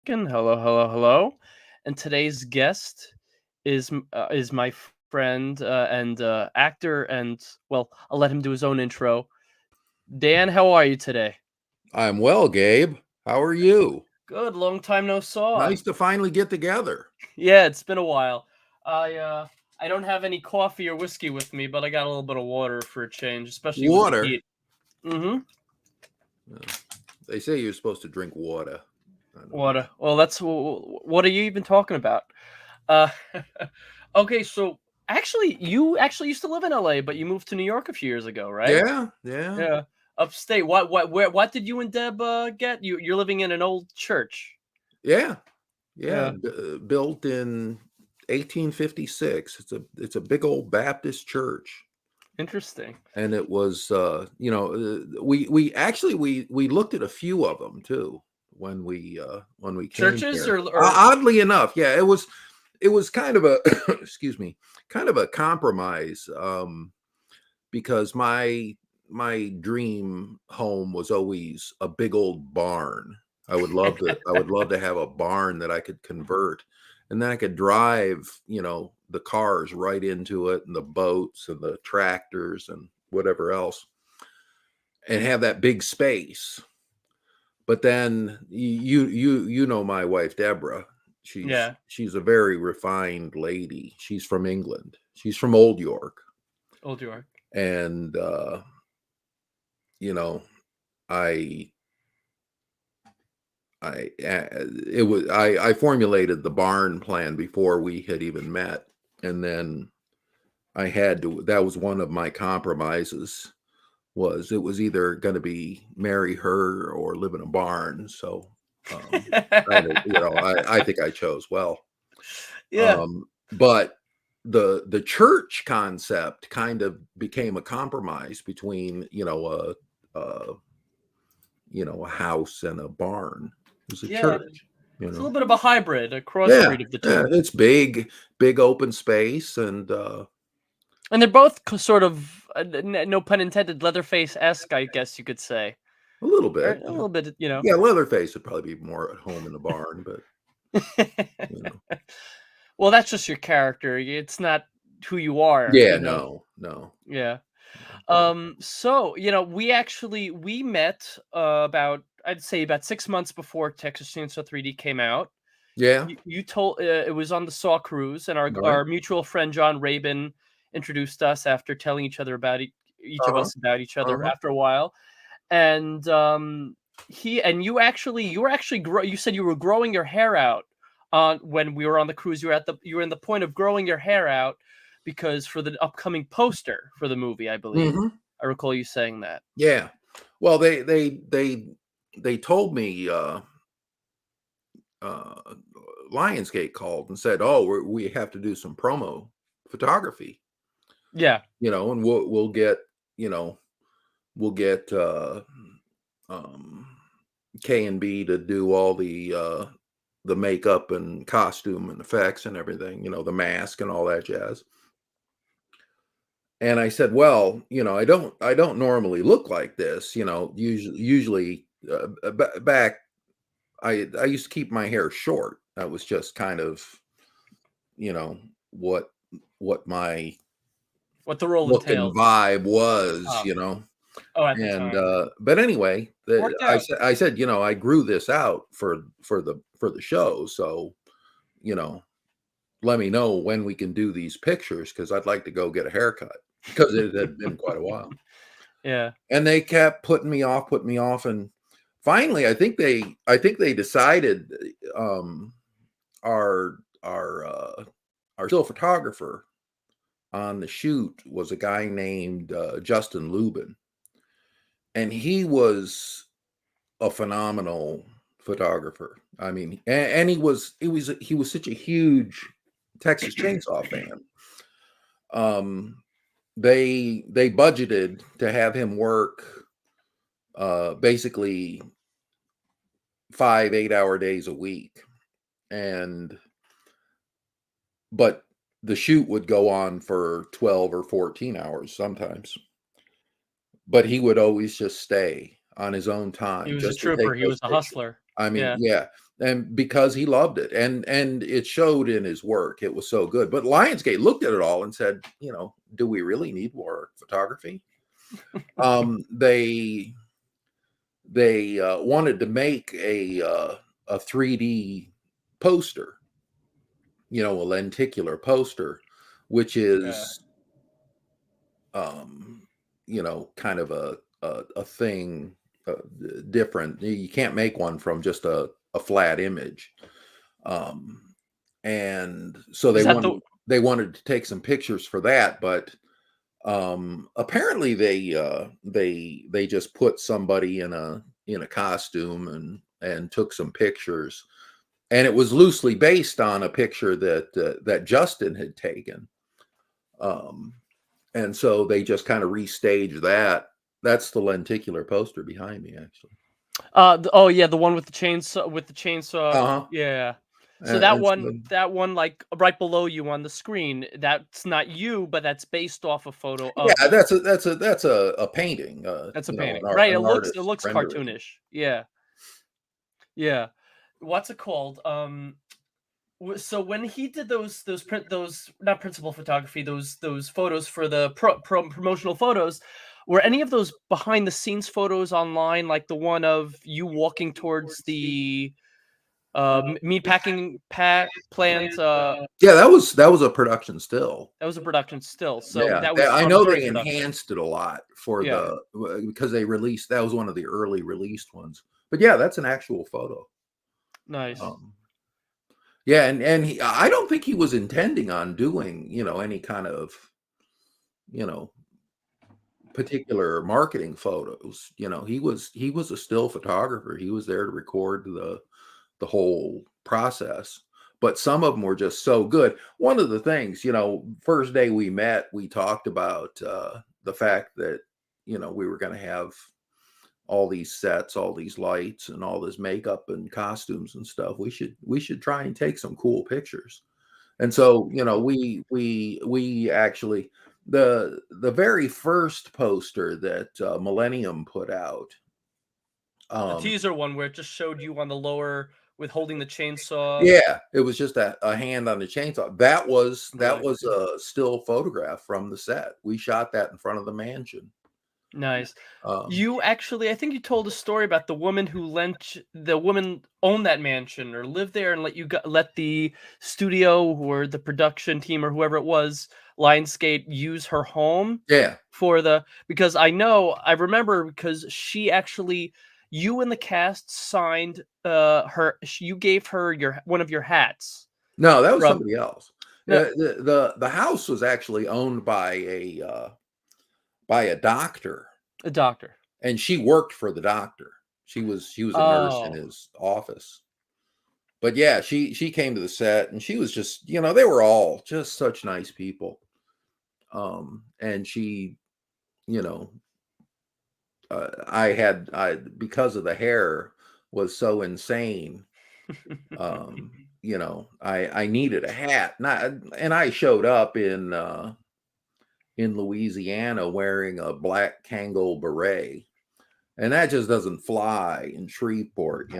Hello, hello, hello. And today's guest is my friend and actor, and well, I'll let him do his own intro. Dan, how are you today? I'm well, Gabe. How are you? Good, long time no saw. Nice to finally get together. Yeah, it's been a while. I don't have any coffee or whiskey with me, but I got a little bit of water for a change, especially with the Water. heat. Mm-hmm. They say you're supposed to drink water. I don't know. Water. Well, what are you even talking about? Uh, okay, so you actually used to live in LA, but you moved to New York a few years ago, right? Yeah, yeah, Yeah, upstate. What did you and Deb get? You're living in an old church. yeah, yeah. Yeah, Built in 1856. It's a big old Baptist church, interesting. and it was we looked at a few of them too when we came Churches here. or Oddly enough, yeah, it was kind of a excuse me, kind of a compromise. Because my dream home was always a big old barn. I would love to have a barn that I could convert, and then I could drive, the cars right into it, and the boats and the tractors and whatever else, and have that big space. But then you know my wife Deborah. She's yeah, she's a very refined lady. She's from England. She's from Old York, Old York. and you know I I formulated the barn plan before we had even met, and then I had to. That was one of my compromises. Was it was either going to be marry her or live in a barn. So, I think I chose well. Yeah, But the church concept kind of became a compromise between a house and a barn. It was a yeah. church, It's a little bit of a hybrid, a Yeah, crossbreed of the yeah, two, it's big open space, and and they're both sort of no pun intended, Leatherface esque, I guess you could say, a little or bit, a yeah. little bit, you know. Yeah, Leatherface would probably be more at home in the barn, but you know, Well, that's just your character. It's not who you are, yeah, you know. no, no, Yeah. but So, we met about, I'd say, about 6 months before Texas Chainsaw 3D came out. yeah, You told it was on the Saw cruise, and right, our mutual friend John Rabin introduced us after telling each other about each of uh-huh, us about each other uh-huh, after a while. And you were actually you said you were growing your hair out on when we were on the cruise. You were in the point of growing your hair out because for the upcoming poster for the movie, I believe. mhm, I recall you saying that. yeah. Well, they told me uh, Lionsgate called and said, "Oh, we have to do some promo photography, Yeah. and we'll get you know we'll get um, K and B to do all the makeup and costume and effects and everything, the mask and all that jazz." And I said, "Well, I don't normally look like this, usually back I used to keep my hair short. That was just kind of, you know, what what my What the role look and entailed. vibe was, Oh, oh, at the and time. but anyway, Worked out. I said, I grew this out for the show, so you know, let me know when we can do these pictures because I'd like to go get a haircut because it had been quite a while. Yeah. And they kept putting me off, and finally, I think they decided um, our our our still photographer on the shoot was a guy named Justin Lubin, and he was a phenomenal photographer. I mean, and he was such a huge Texas Chainsaw fan. Um, they budgeted to have him work basically 5 8-hour days a week, and but the shoot would go on for 12 or 14 hours sometimes, but he would always just stay on his own He time was a just to take trooper. He those was a pictures. hustler. I mean, Yeah. yeah. and because he loved it, and it showed in his work. It was so good. But Lionsgate looked at it all and said, do we really need more photography? They wanted to make a 3D poster, a lenticular poster, which is kind of a thing different. You can't make one from just a flat image. And so they wanted to take some pictures for that, but apparently they just put somebody in a costume and took some pictures, and it was loosely based on a picture that Justin had taken. And so they just kind of restaged that. That's the lenticular poster behind me, actually. Oh yeah, the one with the chainsaw. Uh-huh. Yeah. So And, that and one, like right below you on the screen, that's not you, but that's based off a photo of. yeah, that's a painting. That's a painting, an, right? an It artist looks rendering. cartoonish. Yeah, yeah. What's it called? So when he did those not principal photography, those photos for the promotional photos, were any of those behind the scenes photos online, like the one of you walking towards the meat packing plant? Yeah, that was a production still. That was a production still. So Yeah, that was I from know during they production. enhanced it a lot for Yeah, because they released, that was one of the early released ones. But yeah, that's an actual photo. nice. Um, yeah, and I don't think he was intending on doing any kind of you know particular marketing photos. He was a still photographer. He was there to record the whole process. But some of them were just so good. One of the things, first day we met, we talked about the fact that we were going to have all these sets, all these lights, and all this makeup and costumes and stuff. We should try and take some cool pictures. And so, we actually, the very first poster that Millennium put out. The teaser one where it just showed you on the lower with holding the chainsaw. Yeah, it was just a hand on the chainsaw. That was Really a still photograph from the set. We shot that in front of the mansion. nice. Um, You actually, I think you told a story about the woman who the woman owned that mansion or lived there and let the studio or the production team or whoever it was, Lionsgate, use her home yeah, because I remember because she actually, you and the cast signed you gave her one of your hats no, that was from somebody else. no, The house was actually owned by a doctor, a doctor. and she worked for the doctor. She was a nurse in Oh, his office. But yeah, she came to the set, and she was just, they were all just such nice people. And she, you know, I because of the hair was so insane. I needed a hat, and I showed up in Louisiana wearing a black Kangol beret, and that just doesn't fly in Shreveport.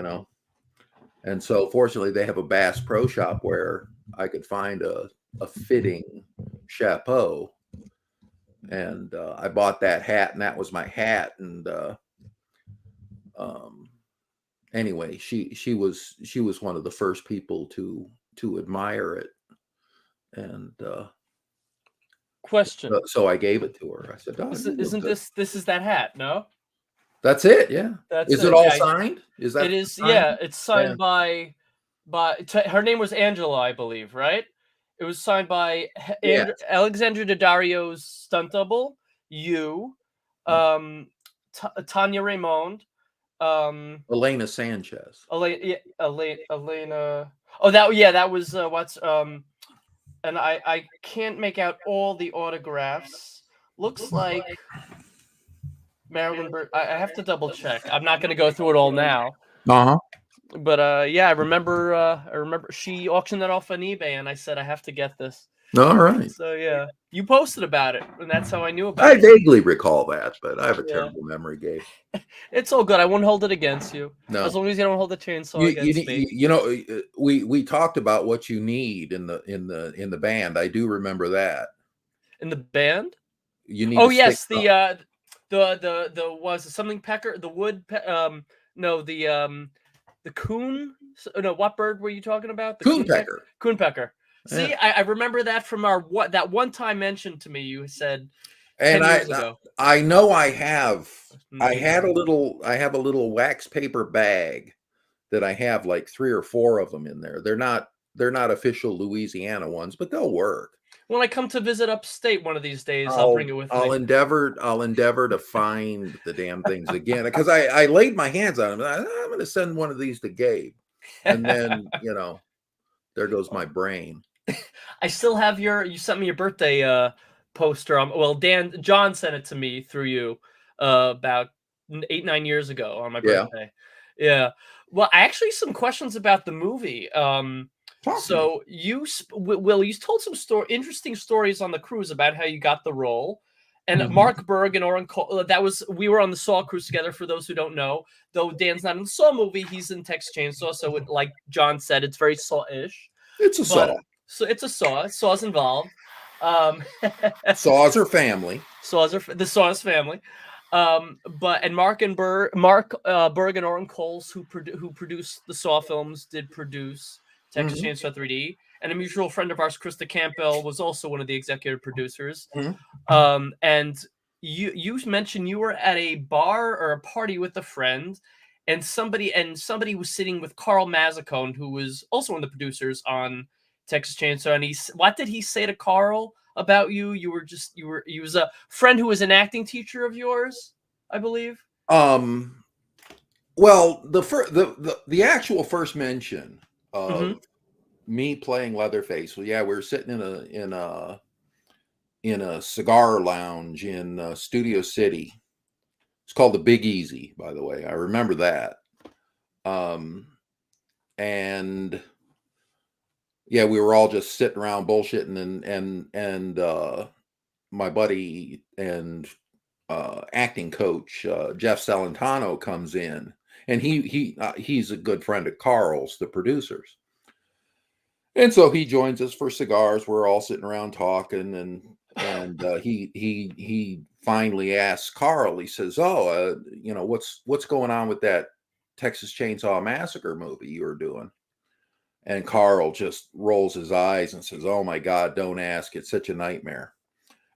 And so, fortunately, they have a Bass Pro Shop where I could find a fitting chapeau, and I bought that hat, and that was my hat. And um, anyway, she was one of the first people to admire it, and question. so I gave it to her. I said, "Oh, you look Isn't good." this is that hat? No, That's it. Yeah. that's Is it it. all Yeah, signed? Is it that is. signed? Yeah, it's Yeah. signed by her name was Angela, I believe, right? It was signed by Yeah. Alexandra Daddario's Stunt Double, you, um, Tanya Raymond, um, Elena Sanchez. Elena. Oh, that was what's and I can't make out all the autographs. Looks like Marilyn Burke. I have to double check. I'm not going to go through it all now. Uh-huh. But yeah, I remember she auctioned that off on eBay, and I said I have to get this. All right. So yeah, you posted about it, and that's how I knew I about it. vaguely recall that, but I have a Yeah, terrible memory, Gabe. it's all good. I won't hold it against you, as No. long as you don't hold the chainsaw You against need me. you know we talked about what you need in the band. I do remember that. In the band? You need Oh to stick yes, up. the was it something pecker, the wood no, the coon, no, what bird were you talking about? The Coonpecker. coonpecker. Yeah. See, I remember that from our what that one time mentioned to me. You said And 10 years ago. I know Maybe. I have a little wax paper bag that I have like 3 or 4 of them in there. They're not official Louisiana ones, but they'll work. When I come to visit upstate one of these days, I'll bring it with me. I'll endeavor to find the damn things again because I laid my hands on them. I'm going to send one of these to Gabe, and then there goes my brain. I still have you sent me your birthday poster. Well, John sent it to me through you about 8-9 years ago on my Yeah, birthday. Yeah. Well, I actually some questions about the movie. talk to me. So Will, you told some interesting stories on the cruise about how you got the role. And Mhm. Mark Berg and Oren Cole, we were on the Saw cruise together. For those who don't know, though Dan's not in the Saw movie, he's in Texas Chainsaw. So, like John said, it's very Saw-ish. It's a But saw. so it's a saw. Saw's involved. Um, Saws are family. saws are the Saws family. But and Berg and Oren Coles, who produced the Saw films, did produce Texas Hmm. Chainsaw 3D. And a mutual friend of ours, Krista Campbell, was also one of the executive producers. Hmm. And you mentioned you were at a bar or a party with a friend, and somebody was sitting with Carl Mazzacone, who was also one of the producers on Texas Chainsaw. And what did he say to Carl about you? He was a friend who was an acting teacher of yours, I believe. Um. Well, the actual first mention Mm-hmm. of me playing Leatherface. Well, yeah, we were sitting in a cigar lounge in Studio City. It's called the Big Easy, by the way. I remember that. Um, and yeah, we were all just sitting around bullshitting, and my buddy and acting coach Jeff Celentano comes in, and he's a good friend of Carl's, the producers. And so he joins us for cigars. We're all sitting around talking, and he finally asks Carl. He says, "Oh, what's going on with that Texas Chainsaw Massacre movie you were doing?" And Carl just rolls his eyes and says, "Oh my God, don't ask. It's such a nightmare."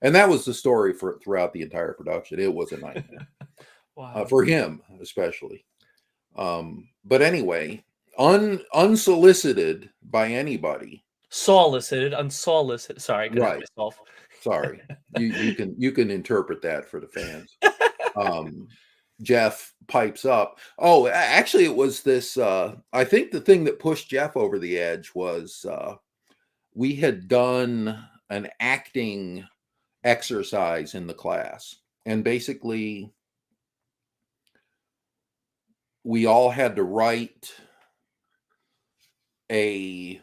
And that was the story for throughout the entire production. It was a nightmare Wow. for him, especially. But anyway, unsolicited by anybody. Solicited, unsolicited. Sorry, I couldn't help Right. myself. Sorry. You can interpret that for the fans. Um, Jeff pipes up. Oh, actually, it was this. I think the thing that pushed Jeff over the edge was we had done an acting exercise in the class, and basically, we all had to write a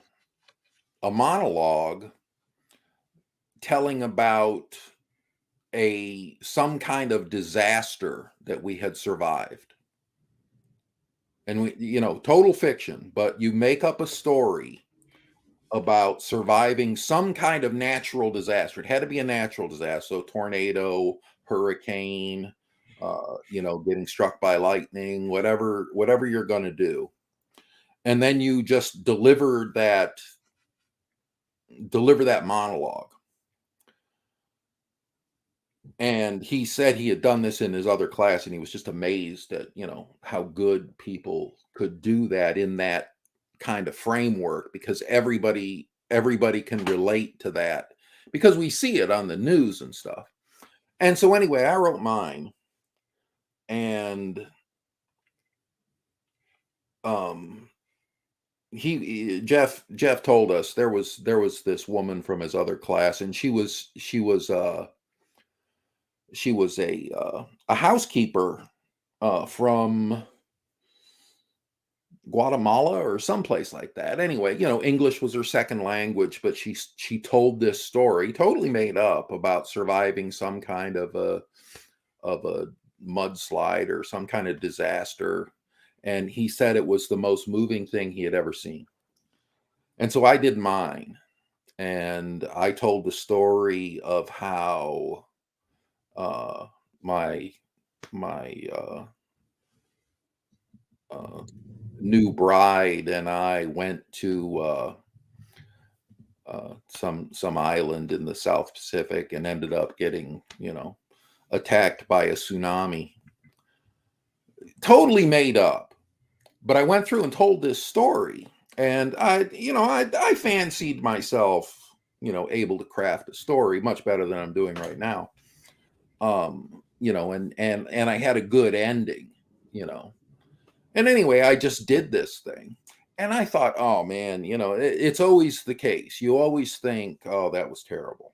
monologue telling about some kind of disaster that we had survived. And we, total fiction, but you make up a story about surviving some kind of natural disaster. It had to be a natural disaster, so tornado, hurricane, getting struck by lightning, whatever you're going to do. And then you just deliver that monologue. And he said he had done this in his other class, and he was just amazed at how good people could do that in that kind of framework, because everybody can relate to that because we see it on the news and stuff. And so anyway, I wrote mine, and um Jeff told us there was this woman from his other class, and she was a housekeeper from Guatemala or someplace like that. Anyway, English was her second language, but she told this story, totally made up, about surviving some kind of a mudslide or some kind of disaster. And he said it was the most moving thing he had ever seen. And so I did mine. And I told the story of how my new bride and I went to some island in the South Pacific and ended up getting, attacked by a tsunami. Totally made up. But I went through and told this story, and I fancied myself, able to craft a story much better than I'm doing right now. And I had a good ending, And anyway, I just did this thing. And I thought, oh man, it's always the case. You always think, oh, that was terrible.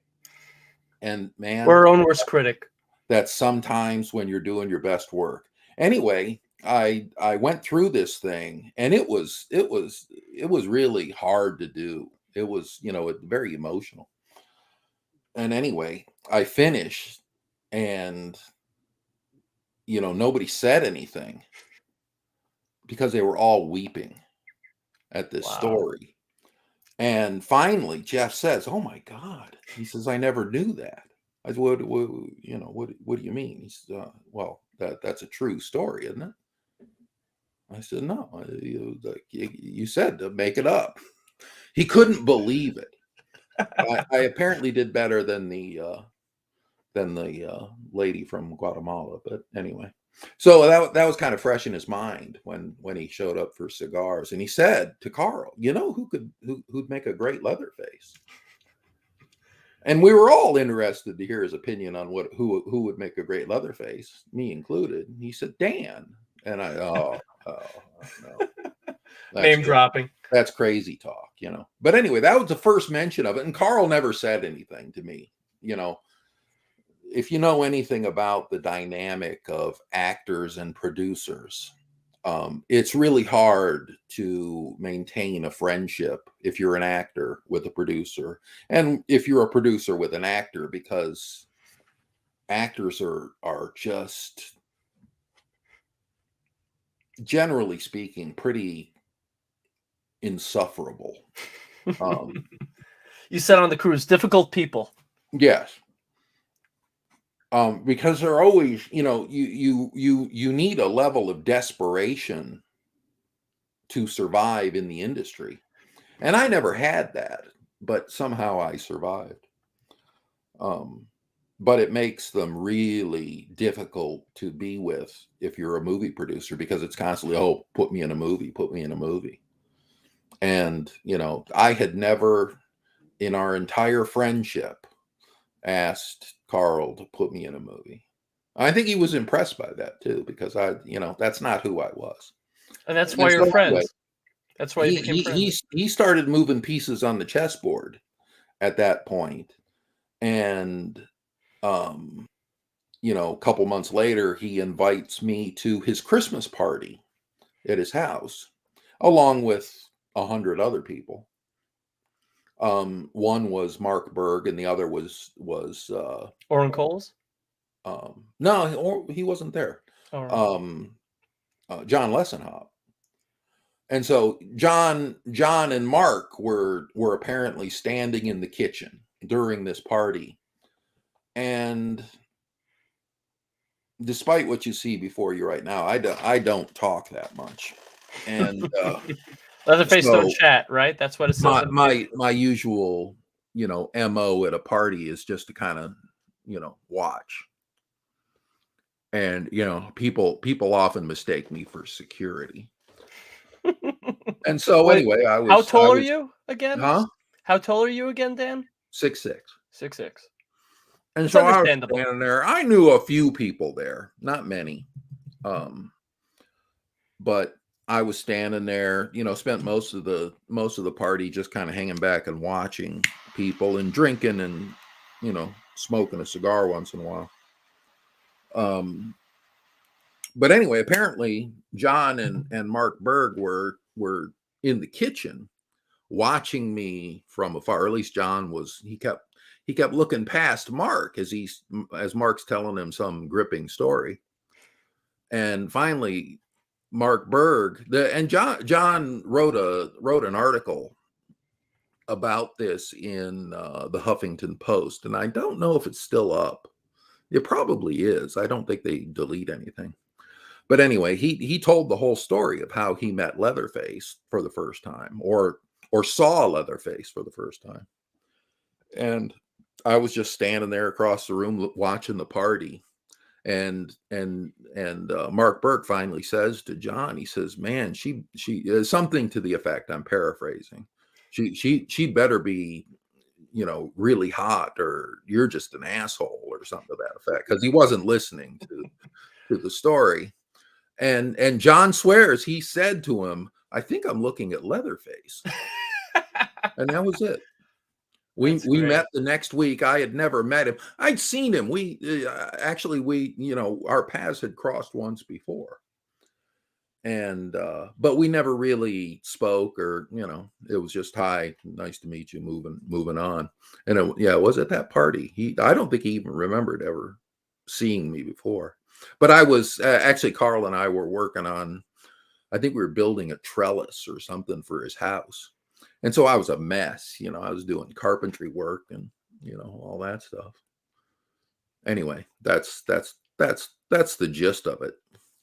And man, we're our own worst critic. That's sometimes when you're doing your best work. Anyway, I went through this thing, and it was really hard to do. It was, very emotional. And anyway, I finished, and nobody said anything because they were all weeping at this story. And finally, Jeff says, "Oh my God!" He says, "I never knew that." I said, "What do you mean?" He says, "Well, that's a true story, isn't it?" I said, "No, you said to make it up." He couldn't believe it. I apparently did better than the lady from Guatemala, but anyway. So that was kind of fresh in his mind when he showed up for cigars, and he said to Carl, who'd make a great Leatherface? And we were all interested to hear his opinion on who would make a great Leatherface, me included. And he said Dan, and I no. Name dropping. That's crazy talk, But anyway, that was the first mention of it, and Carl never said anything to me, If you know anything about the dynamic of actors and producers, it's really hard to maintain a friendship if you're an actor with a producer, and if you're a producer with an actor, because actors are just, generally speaking, pretty insufferable. You said on the cruise, difficult people. Yes. Because they're always, you need a level of desperation to survive in the industry. And I never had that, but somehow I survived. But it makes them really difficult to be with if you're a movie producer, because it's constantly, oh, put me in a movie. And, I had never in our entire friendship asked Carl to put me in a movie. I think he was impressed by that too, because that's not who I was. And that's why you're friends. That's why you became friends. He started moving pieces on the chessboard at that point. And, a couple months later, he invites me to his Christmas party at his house, along with 100 other people. One was Mark Berg, and the other was Orrin Coles. No, he wasn't there. John Lessenhop. And so John and Mark were apparently standing in the kitchen during this party, and despite what you see before you right now, I don't talk that much, and Leatherface don't chat, right? That's what it says. My usual, MO at a party is just to kind of, watch. And, people often mistake me for security. And so anyway, I was. How tall are you again? Huh? How tall are you again, Dan? 6'6". 6'6". And so I was standing there. I knew a few people there, not many. But I was standing there, spent most of the party just kind of hanging back and watching people and drinking and, smoking a cigar once in a while. But anyway, apparently John and Mark Berg were were in the kitchen watching me from afar. Or at least John was. He kept looking past Mark as Mark's telling him some gripping story. And finally, Mark Berg and John wrote an article about this in the Huffington Post, and I don't know if it's still up. It probably is. I don't think they delete anything. But anyway, he told the whole story of how he met Leatherface for the first time, or saw Leatherface for the first time. And I was just standing there across the room watching the party. And Mark Burke finally says to John, he says, "Man, she something to the effect, I'm paraphrasing, she better be, really hot, or you're just an asshole," or something to that effect, because he wasn't listening to the story. And John swears he said to him, "I think I'm looking at Leatherface." And that was it. We met the next week. I had never met him. I'd seen him. Our paths had crossed once before. And but we never really spoke, or it was just, "Hi, nice to meet you," moving on. And it was at that party. I don't think he even remembered ever seeing me before. But I was actually, Carl and I were working on, I think we were building a trellis or something for his house. And so I was a mess, I was doing carpentry work and, all that stuff. Anyway, that's the gist of it.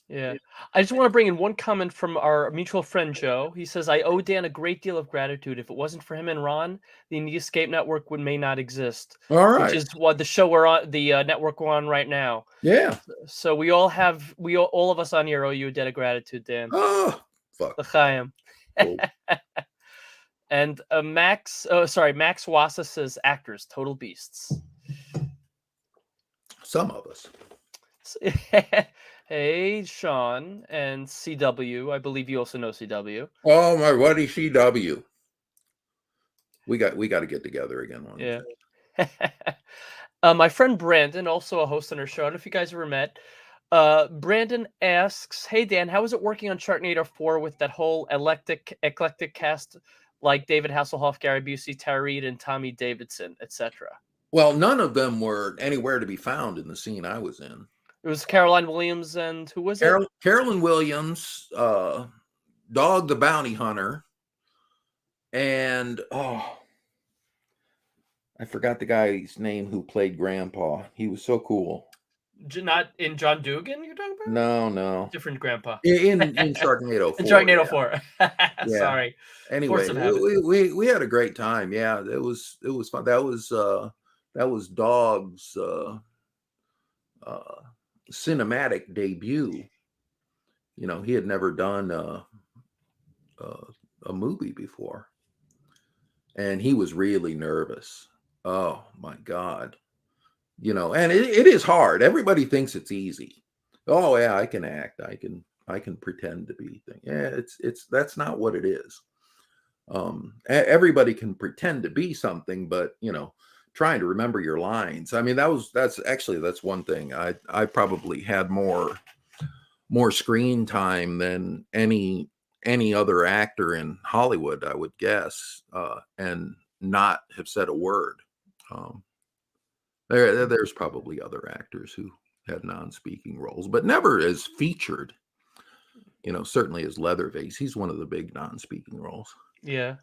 Yeah. I just want to bring in one comment from our mutual friend, Joe. He says, "I owe Dan a great deal of gratitude. If it wasn't for him and Ron, the Indie Escape Network may not exist." All right. Which is what the show we're on, the network we're on right now. Yeah. So all of us on here owe you a debt of gratitude, Dan. Oh, fuck. L'chaim. Cool. And Max Wassa says, "Actors, total beasts." Some of us. Hey, Sean and CW. I believe you also know CW. Oh, my buddy CW. We got to get together again one Yeah. day. My friend Brandon, also a host on our show. I don't know if you guys ever met. Brandon asks, "Hey Dan, how is it working on Sharknado 4 with that whole eclectic cast like David Hasselhoff, Gary Busey, Tara Reid, and Tommy Davidson, etc.?" Well, none of them were anywhere to be found in the scene I was in. It was Caroline Williams and who was it? Carolyn Williams, Dog the Bounty Hunter, and I forgot the guy's name who played Grandpa. He was so cool. Not in John Dugan, you're talking about? No. Different Grandpa. In Sharknado 4. In Sharknado 4. Yeah. Sorry. Anyway, we had a great time. Yeah, it was fun. That was Dog's cinematic debut. He had never done a movie before, and he was really nervous. Oh my God. And it is hard. Everybody thinks it's easy. Oh yeah, I can act. I can pretend to be thing. Yeah, that's not what it is. Everybody can pretend to be something, but trying to remember your lines. I mean, that's one thing. I probably had more screen time than any other actor in Hollywood, I would guess, and not have said a word. There's probably other actors who had non-speaking roles, but never as featured. Certainly as Leatherface, he's one of the big non-speaking roles. Yeah.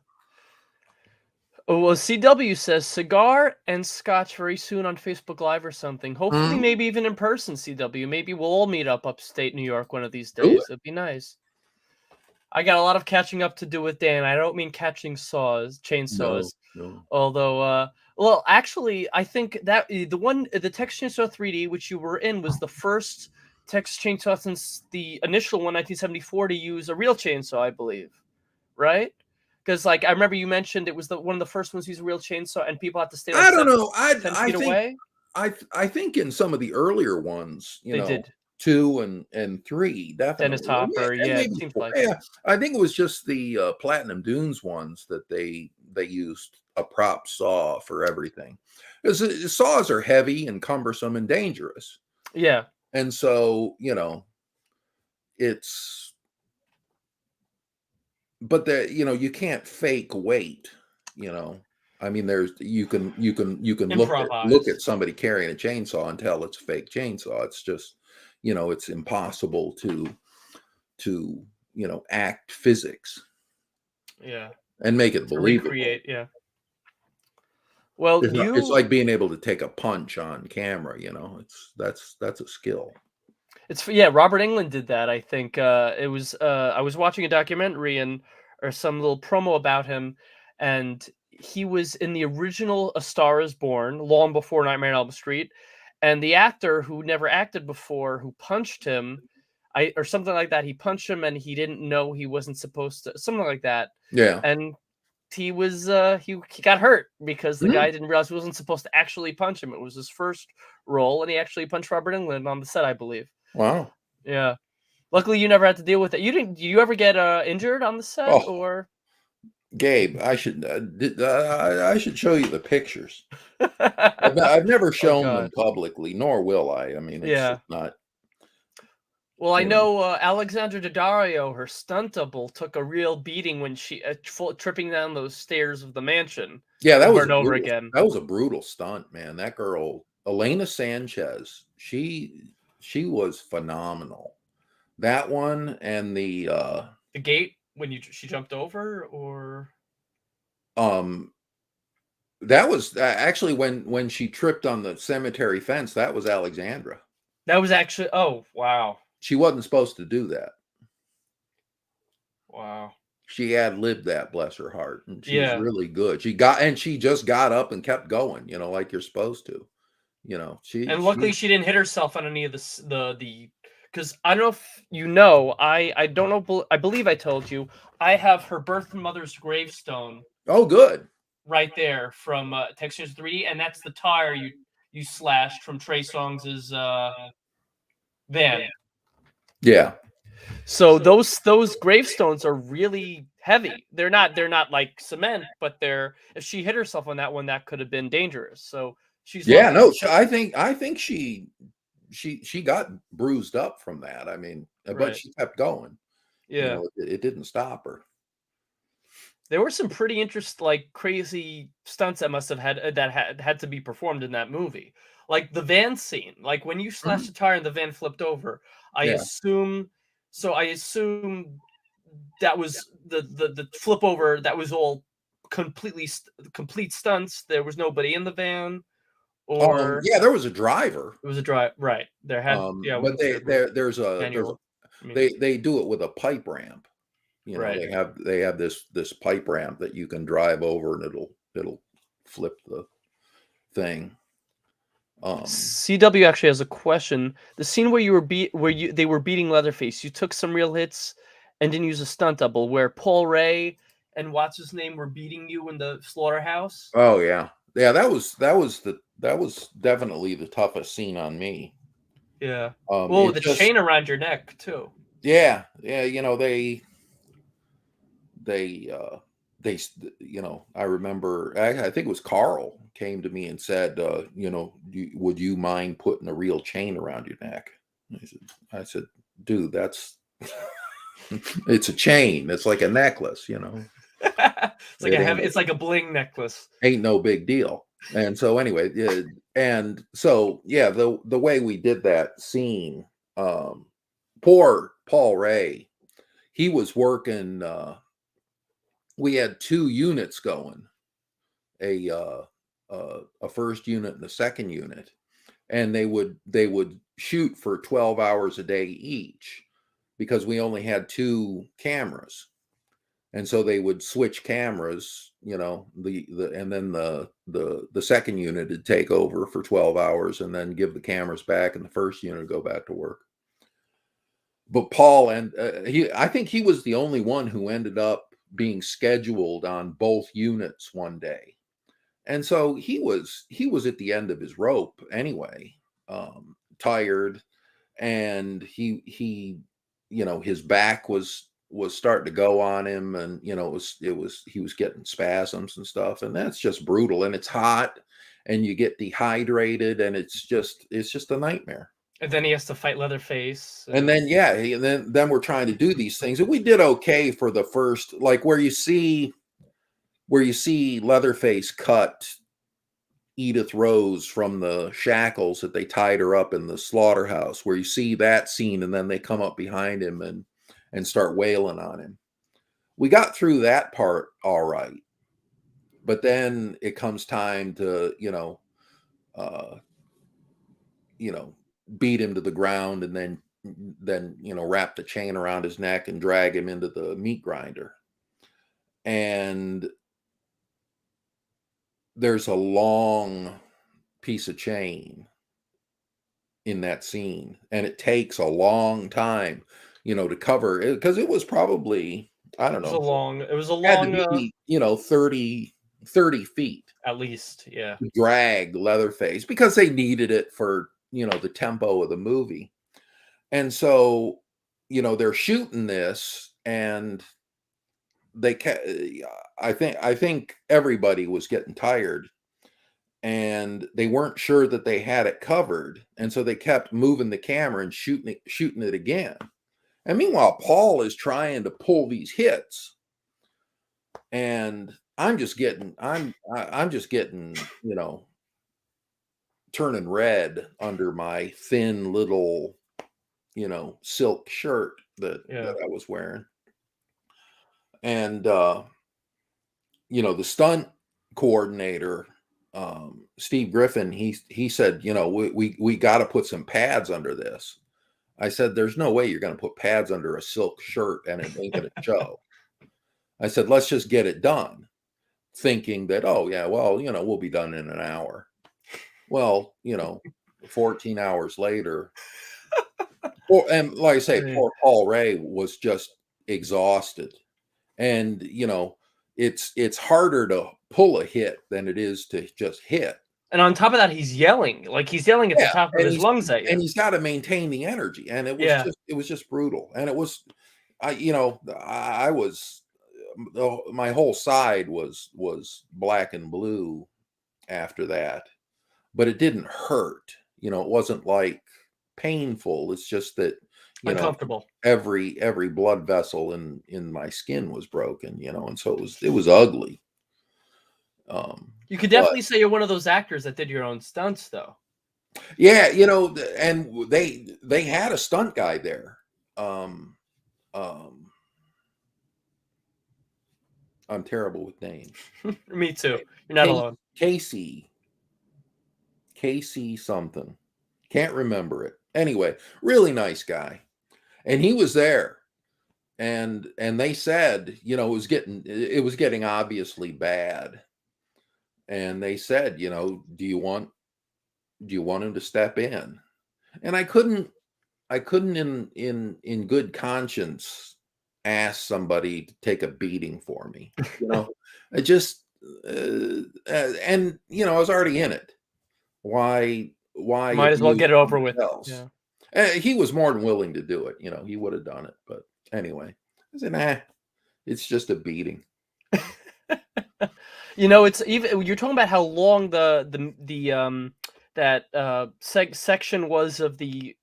Oh, well, CW says cigar and scotch very soon on Facebook Live or something. Hopefully, maybe even in person, CW. Maybe we'll all meet up upstate New York one of these days. It'd be nice. I got a lot of catching up to do with Dan. I don't mean catching chainsaws. No. Although, well, actually, I think that the Texas Chainsaw 3D, which you were in, was the first Texas Chainsaw since the initial one, 1974, to use a real chainsaw, I believe. Right? Because, I remember you mentioned it was one of the first ones to use a real chainsaw, and people had to stay. I don't know. 10 feet away. I think in some of the earlier ones, they did 2 and 3, definitely. Dennis Hopper, yeah, it seems like. Yeah, I think it was just the Platinum Dunes ones that they used a prop saw for everything. Because saws are heavy and cumbersome and dangerous. Yeah, and so but you can't fake weight, you know. I mean, you can look Improvise. at somebody carrying a chainsaw and tell it's a fake chainsaw. It's just, it's impossible to act physics Yeah. and make it To believable. recreate. Yeah. Well, It's you like being able to take a punch on camera, that's a skill. yeah, Robert Englund did that, I think. It was I was watching a documentary and or some little promo about him, and he was in the original A Star Is Born long before Nightmare on Elm Street, and the actor who never acted before who punched him, I or something like that, he punched him and he didn't know he wasn't supposed to, something like that. Yeah. And he got hurt because the Mhm. guy didn't realize he wasn't supposed to actually punch him. It was his first role, and he actually punched Robert Englund on the set, I believe. Wow. Yeah. Luckily, you never had to deal with it. You didn't? Do you ever get injured on the set, Oh, or? Gabe, I should show you the pictures. I've never Oh shown them God. publicly, nor will I. I mean, it's Yeah. just not, Well, I you know. know Alexandra Daddario, her stunt double, took a real beating when she tripping down those stairs of the mansion Yeah, over and over again. that was a brutal stunt, man. That girl, Elena Sanchez, she was phenomenal. That one and the The gate when she jumped over, or um that was actually when she tripped on the cemetery fence, that was Alexandra. that was actually. Oh wow, She wasn't supposed to do that. wow. She ad-libbed that, bless her heart, and she was Yeah. really good. She just got up and kept going, like you're supposed to. And luckily, She she didn't hit herself on any of the. Because I don't know if you know, I don't know. I believe I told you I have her birth mother's gravestone Oh, good. right there from Texas 3D, and that's the tire you slashed from Trey Songz's van. Yeah. So those gravestones are really heavy. They're not like cement, but they're if she hit herself on that one, that could have been dangerous. So she's Yeah, lucky. no, I think she got bruised up from that. I mean, but Right. she kept going. Yeah. It didn't stop her. There were some pretty like crazy stunts that must have had to be performed in that movie. Like the van scene, like when you slashed Mhm. the tire and the van flipped over. I Yeah. assume I assume that was the flip over. That was all complete stunts. There was nobody in the van, or Yeah, there was a driver. it was a drive. Right there had yeah. But Once there was there's a manual. I mean, they do it with a pipe ramp. right. They have this pipe ramp that you can drive over and it'll flip the thing. CW actually has a question. The scene where they were beating Leatherface, you took some real hits and didn't use a stunt double. Where Paul Ray and what's his name were beating you in the slaughterhouse. Oh yeah. Yeah, that was definitely the toughest scene on me. Yeah. Well, It the just chain around your neck too. Yeah, yeah, they I remember I think it was Carl came to me and said, would you mind putting a real chain around your neck? I said, dude, that's it's a chain. It's like a necklace. It's like It a ain't heavy. It's like a bling necklace. ain't no big deal. And so anyway, yeah, and so yeah, the way we did that scene, poor Paul Ray, he was working. We had two units going, a a first unit and a second unit, and they would shoot for 12 hours a day each because we only had two cameras. And so they would switch cameras, and then the second unit would take over for 12 hours and then give the cameras back, and the first unit would go back to work. But Paul and I think he was the only one who ended up being scheduled on both units one day. And so he was at the end of his rope anyway, tired, and he his back was starting to go on him, and he was getting spasms and stuff, and that's just brutal, and it's hot, and you get dehydrated, and it's just a nightmare. And then he has to fight Leatherface. And then and then we're trying to do these things, and we did okay for the first, like where you see Leatherface cut Edith Rose from the shackles that they tied her up in the slaughterhouse, where you see that scene, and then they come up behind him and start wailing on him. We got through that part all right, but then it comes time to beat him to the ground, and then wrap the chain around his neck and drag him into the meat grinder. And there's a long piece of chain in that scene, and it takes a long time, to cover it, because it was probably, I don't know. It was a Had long, to be, 30 feet at least, yeah. to drag Leatherface, because they needed it for, the tempo of the movie. And so, they're shooting this, and I think everybody was getting tired, and they weren't sure that they had it covered, and so they kept moving the camera and shooting it again. And meanwhile, Paul is trying to pull these hits, and I'm just getting, turning red under my thin little, silk shirt that I was wearing. And the stunt coordinator, Steve Griffin, he said, we got to put some pads under this. I said, there's no way you're going to put pads under a silk shirt and it ain't going to show. I said, let's just get it done, thinking that, oh yeah, well, we'll be done in an hour. Well, 14 hours later, and like I say, poor Paul Ray was just exhausted. And it's harder to pull a hit than it is to just hit. And on top of that, he's yelling at the top of his lungs at you. And he's got to maintain the energy. And it was just brutal. And it was, I was, my whole side was black and blue after that, but it didn't hurt. It wasn't like painful. It's just that, uncomfortable. Every blood vessel in my skin was broken, and so it was ugly. You could definitely say you're one of those actors that did your own stunts, though. Yeah, and they had a stunt guy there. I'm terrible with names. Me too. You're not alone. Casey something. Can't remember it. Anyway, really nice guy. And he was there. And they said, it was getting obviously bad. And they said, do you want him to step in? And I couldn't in good conscience ask somebody to take a beating for me. I just and I was already in it. Why might as well get it over with. Yeah. He was more than willing to do it. He would have done it. But anyway, I said, it's just a beating. It's even, you're talking about how long the section was of the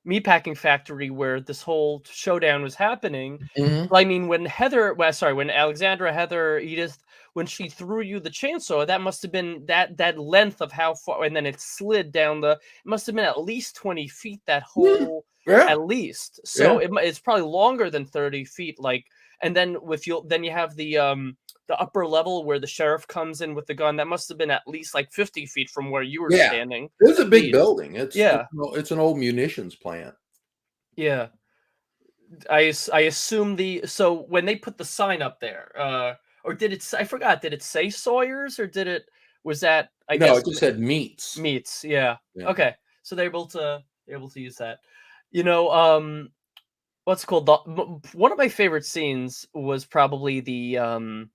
meatpacking factory where this whole showdown was happening. Mm-hmm. I mean, when Alexandra, Heather, Edith, when she threw you the chainsaw, that must have been that length of how far, and then it slid down it must have been at least 20 feet, that whole, at least. So it's probably longer than 30 feet. And then then you have the upper level where the sheriff comes in with the gun. That must have been at least 50 feet from where you were standing. It was a big building. It's an old munitions plant. Yeah. I assume so when they put the sign up there, or did it? I forgot. Did it say Sawyer's, or was that? I guess it just said Meats. Meats. Yeah. Okay. So they're able to use that. What's it called? One of my favorite scenes was probably the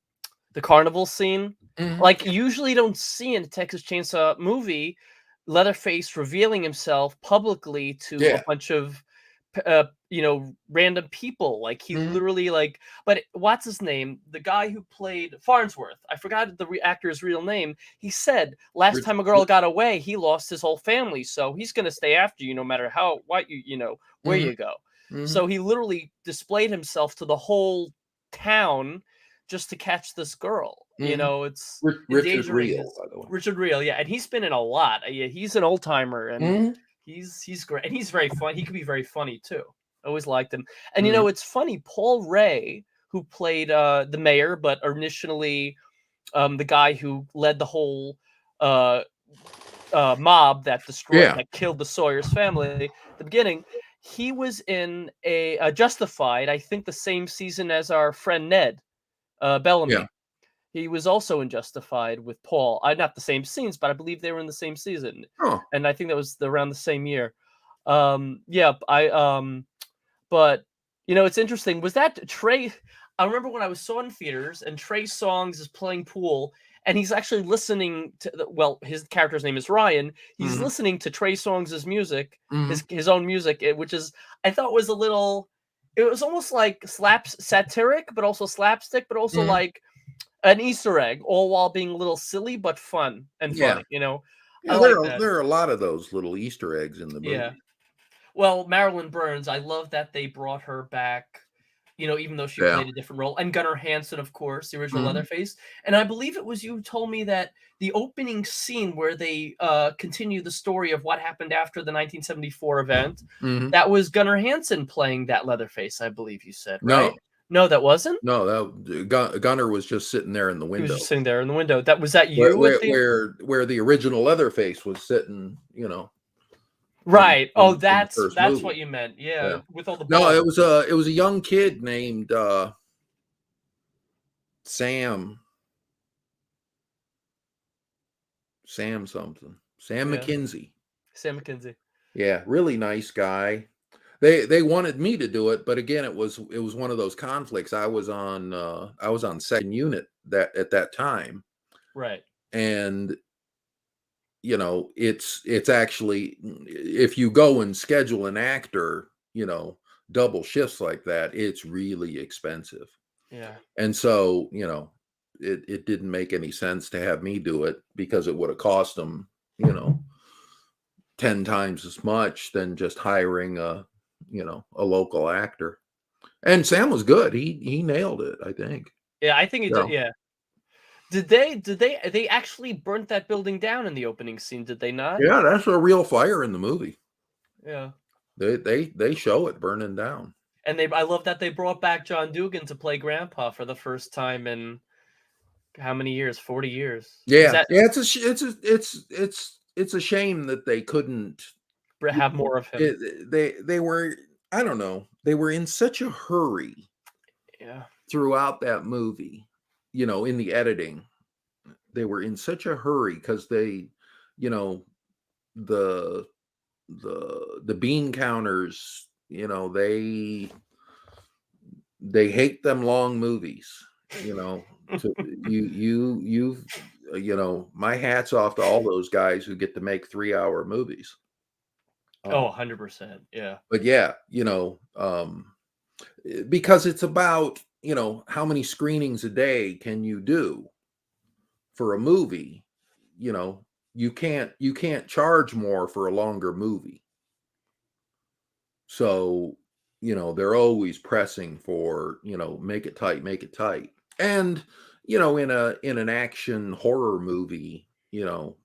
carnival scene. Mm-hmm. Usually don't see in a Texas Chainsaw movie Leatherface revealing himself publicly to a bunch of random people. Like he Mhm. literally like, but what's his name? The guy who played Farnsworth. I forgot the actor's real name. He said last Rich time a girl got away, he lost his whole family, so he's gonna stay after you no matter what where Mhm, you go. mhm. So he literally displayed himself to the whole town just to catch this girl. Mhm. It's Richard endangering Reel, his by the way. Richard Reel, yeah, and he's been in a lot. Yeah, he's an old timer, and Mhm, he's great, and he's very fun. He could be very funny too. I always liked him, and mhm. it's funny. Paul Ray, who played the mayor, but initially the guy who led the whole uh, mob Yeah, that killed the Sawyer's family at the beginning. He was in a Justified, I think, the same season as our friend Ned yeah. Bellamy. He was also in Justified with Paul. Not the same scenes, but I believe they were in the same season, Oh, and I think that was around the same year. Yeah, but it's interesting. Was that Trey? I remember when I was saw in theaters, and Trey Songz is playing pool, and he's actually listening to his character's name is Ryan. He's mhm, listening to Trey Songz' music, mhm. his own music, which is I thought was a little. It was almost like satiric, but also slapstick, but also Mhm. like an Easter egg, all while being a little silly but fun and Yeah. funny. I Yeah, like that. there are a lot of those little Easter eggs in the Yeah. movie. Well, Marilyn Burns, I love that they brought her back, even though she Yeah. played a different role. And Gunnar Hansen, of course, the original Mhm, Leatherface. And I believe it was you who told me that the opening scene where they continue the story of what happened after the 1974 event, mhm. that was Gunnar Hansen playing that Leatherface, I believe you said, No, right? No, that wasn't? no, that Gunner was just sitting there in the He was just window sitting there in the window. Was that where you at the where the original Leatherface was sitting, Right. Oh, in the first that's what movie. you meant. Yeah, Yeah. with all the No, balls. it was a young kid named, Sam Sam something, Sam Yeah. McKenzie. Sam McKenzie. Yeah, really nice guy. They wanted me to do it, but again, it was one of those conflicts. I was on second unit that at that time, Right. and it's actually if you go and schedule an actor, double shifts like that, it's really expensive. Yeah. And so, it didn't make any sense to have me do it because it would have cost them, 10 times as much than just hiring a local actor. And Sam was good. He nailed it, I think. Yeah, I think it Yeah. did. Yeah. Did they actually burnt that building down in the opening scene? Did they not? Yeah, that's a real fire in the movie. Yeah. They show it burning down. And I love that they brought back John Dugan to play Grandpa for the first time in how many years? 40 years. Is Yeah. that Yeah, it's a shame that they couldn't, have more of him? they were, I don't know, they were in such a hurry Yeah. throughout that movie, in the editing. They were in such a hurry because they, you know, the the bean counters, they hate them long movies, to you've my hat's off to all those guys who get to make 3-hour movies. Oh, Um, 100%. Yeah. but yeah, because it's about, how many screenings a day can you do for a movie, you know, you can't charge more for a longer movie. So, they're always pressing for, make it tight, make it tight. And, in an action horror movie, it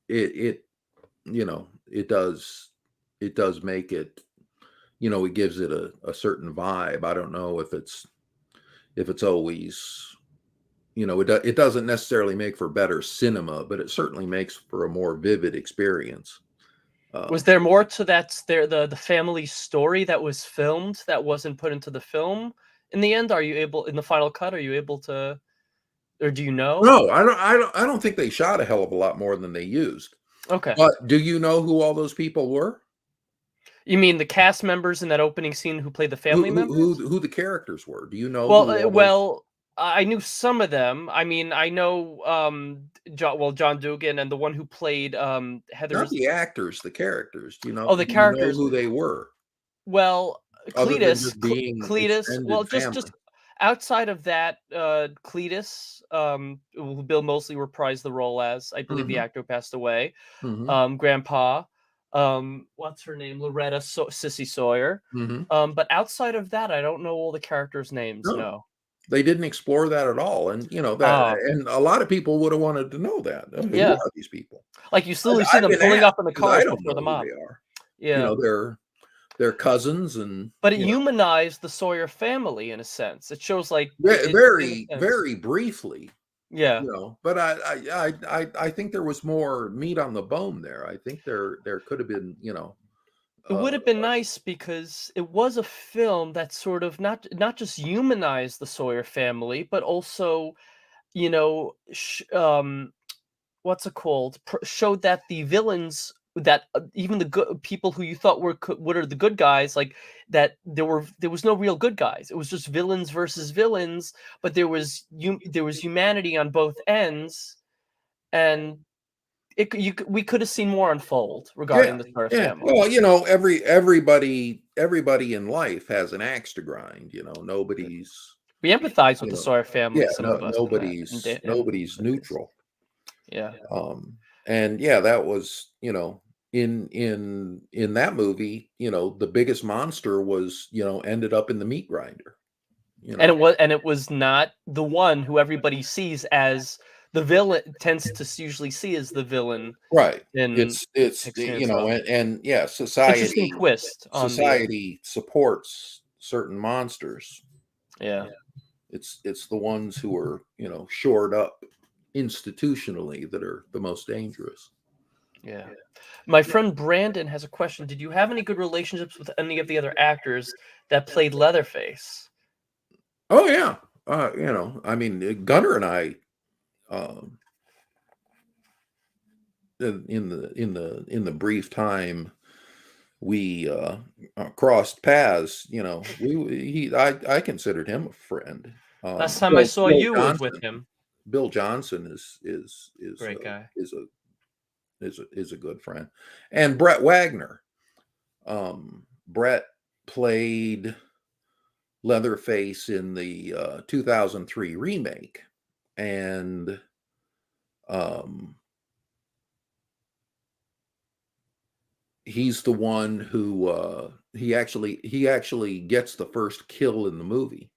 it does make it, it gives it a certain vibe. I don't know if it's always, it doesn't necessarily make for better cinema, but it certainly makes for a more vivid experience. Was Um, there more to the family story that was filmed that wasn't put into the film in the end? Are you able in the final cut? Are you able to, or do you know? no, I don't think they shot a hell of a lot more than they used. Okay. But do you know who all those people were? You mean the cast members in that opening scene who played the family members? Who the characters were? Do you know Well, who all those? I knew some of them. I mean, I know John Dugan and the one who played Not Heather's. the actors, the characters. Oh, the Do you know characters. who they were? Well, other than Cletus, just being Cletus. Well, extended just family. outside of that, Cletus, who Bill Moseley reprised the role as. I believe the Mhm, actor passed away. mhm, Grandpa, what's her name? Loretta Sissy Sawyer. mhm. But outside of that, I don't know all the characters' names. No, No. they didn't explore that at all, and, that Ah, and a lot of people would have wanted to know that. Who yeah. are these people? Like you slowly see I've them been pulling asked up in the because I cars don't before know the who mob. they are. Yeah. They're cousins and, But it humanized the Sawyer family in a sense. It shows like it made very, sense. very briefly, Yeah. but I think there was more meat on the bone there. I think there could have been, It uh would have been nice because it was a film that sort of not just humanized the Sawyer family, but also, what's it called? Showed that the villains, that even the good people who you thought were what are the good guys, like that there was no real good guys. It was just villains versus villains, but there was humanity on both ends, and we could have seen more unfold Yeah, regarding the Sawyer yeah. family. Well, everybody in life has an axe to grind. Nobody's, We empathize with you the know, Sawyer yeah, family, some no, of us in that, nobody's in nobody's that case. neutral. Yeah. And yeah, that was, in that movie, the biggest monster was, ended up in the meat grinder. You know, And it was not the one who everybody sees as the villain, tends to usually see as the villain right? in It's Texas Chainsaw. and yeah, Interesting twist on the society supports certain monsters. yeah. It's the ones who are, shored up institutionally that are the most dangerous. Yeah. My friend Brandon has a question. Did you have any good relationships with any of the other actors that played Leatherface? Oh yeah, I mean, Gunnar and I, um, in the brief time we crossed paths, I considered him a friend. Last time I Bill saw Bill you was with Johnson. him. Bill Johnson is Great guy. is a good friend, and Brett Wagner. Brett played Leatherface in the 2003 remake, and um, he's the one who he actually gets the first kill in the movie.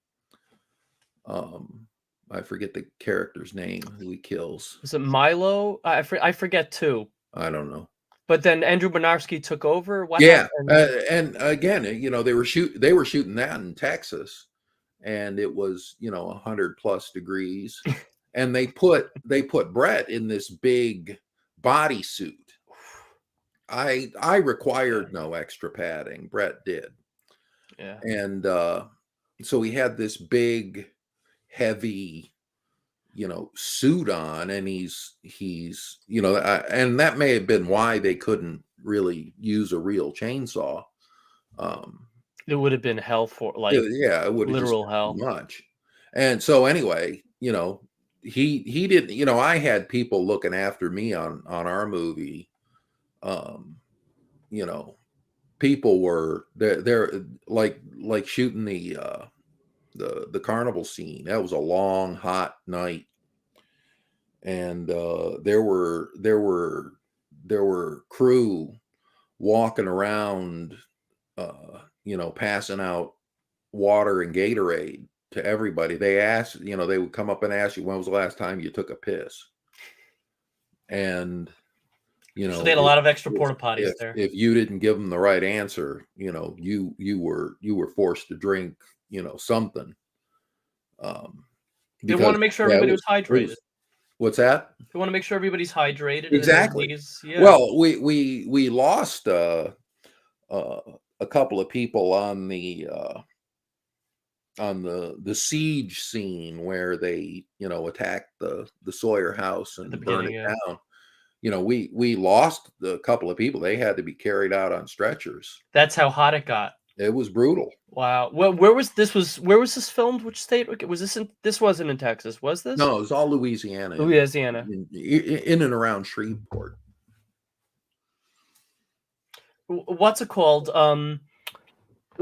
Um, I forget the character's name who he kills. Was it Milo? I forget too. I don't know. But then Andrew Bernarski took over. What Yeah, happened? and again, they were shooting that in Texas, and it was 100+ degrees, and they put Brett in this big bodysuit. I Yeah. required no extra padding. Brett did, Yeah. and so he had this big, heavy, suit on, and he's and that may have been why they couldn't really use a real chainsaw. Um, It would have been hell for like yeah, it would have just literal been hell. too much. And so anyway, he didn't. I had people looking after me on our movie. Um, you know, people were they're like shooting the carnival scene. That was a long, hot night, and there were crew walking around, passing out water and Gatorade to everybody. They would come up and ask you, when was the last time you took a piss? And So they had a lot of extra if porta potties there. if you didn't give them the right answer, you were forced to drink, something. Um, They want because to make sure yeah, everybody was it hydrated. was what's that? They want to make sure everybody's hydrated and Exactly. everybody's yeah. Well, we lost uh, a couple of people on the siege scene where they attacked the Sawyer house At the and burned beginning, it yeah. down. We lost a couple of people. They had to be carried out on stretchers. That's how hot it got. It was brutal. Wow. Where was this filmed? Which state? Was this in? This wasn't in Texas, was this? No, it was all Louisiana, Louisiana. in and around Shreveport. What's it called?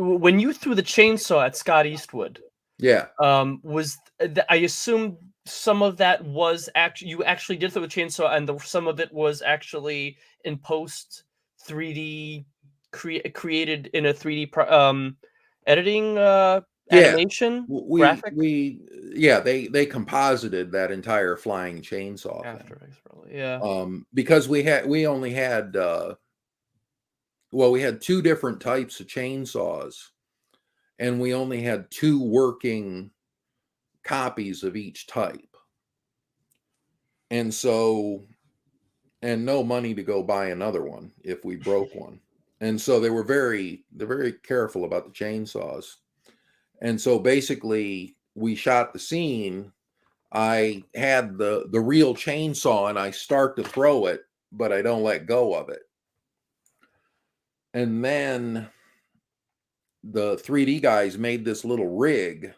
when you threw the chainsaw at Scott Eastwood, Yeah. I assume some of that was actually you actually did throw the chainsaw, and some of it was actually in post 3D created in a 3D editing Yeah. animation We graphic we yeah, they composited that entire flying chainsaw thing. After Effects, probably. Yeah. Because we only had well, we had two different types of chainsaws, and we only had two working copies of each type. And so, and no money to go buy another one if we broke one. And so they're very careful about the chainsaws. And so basically we shot the scene. I had the real chainsaw and I start to throw it, but I don't let go of it. And then the 3D guys made this little rig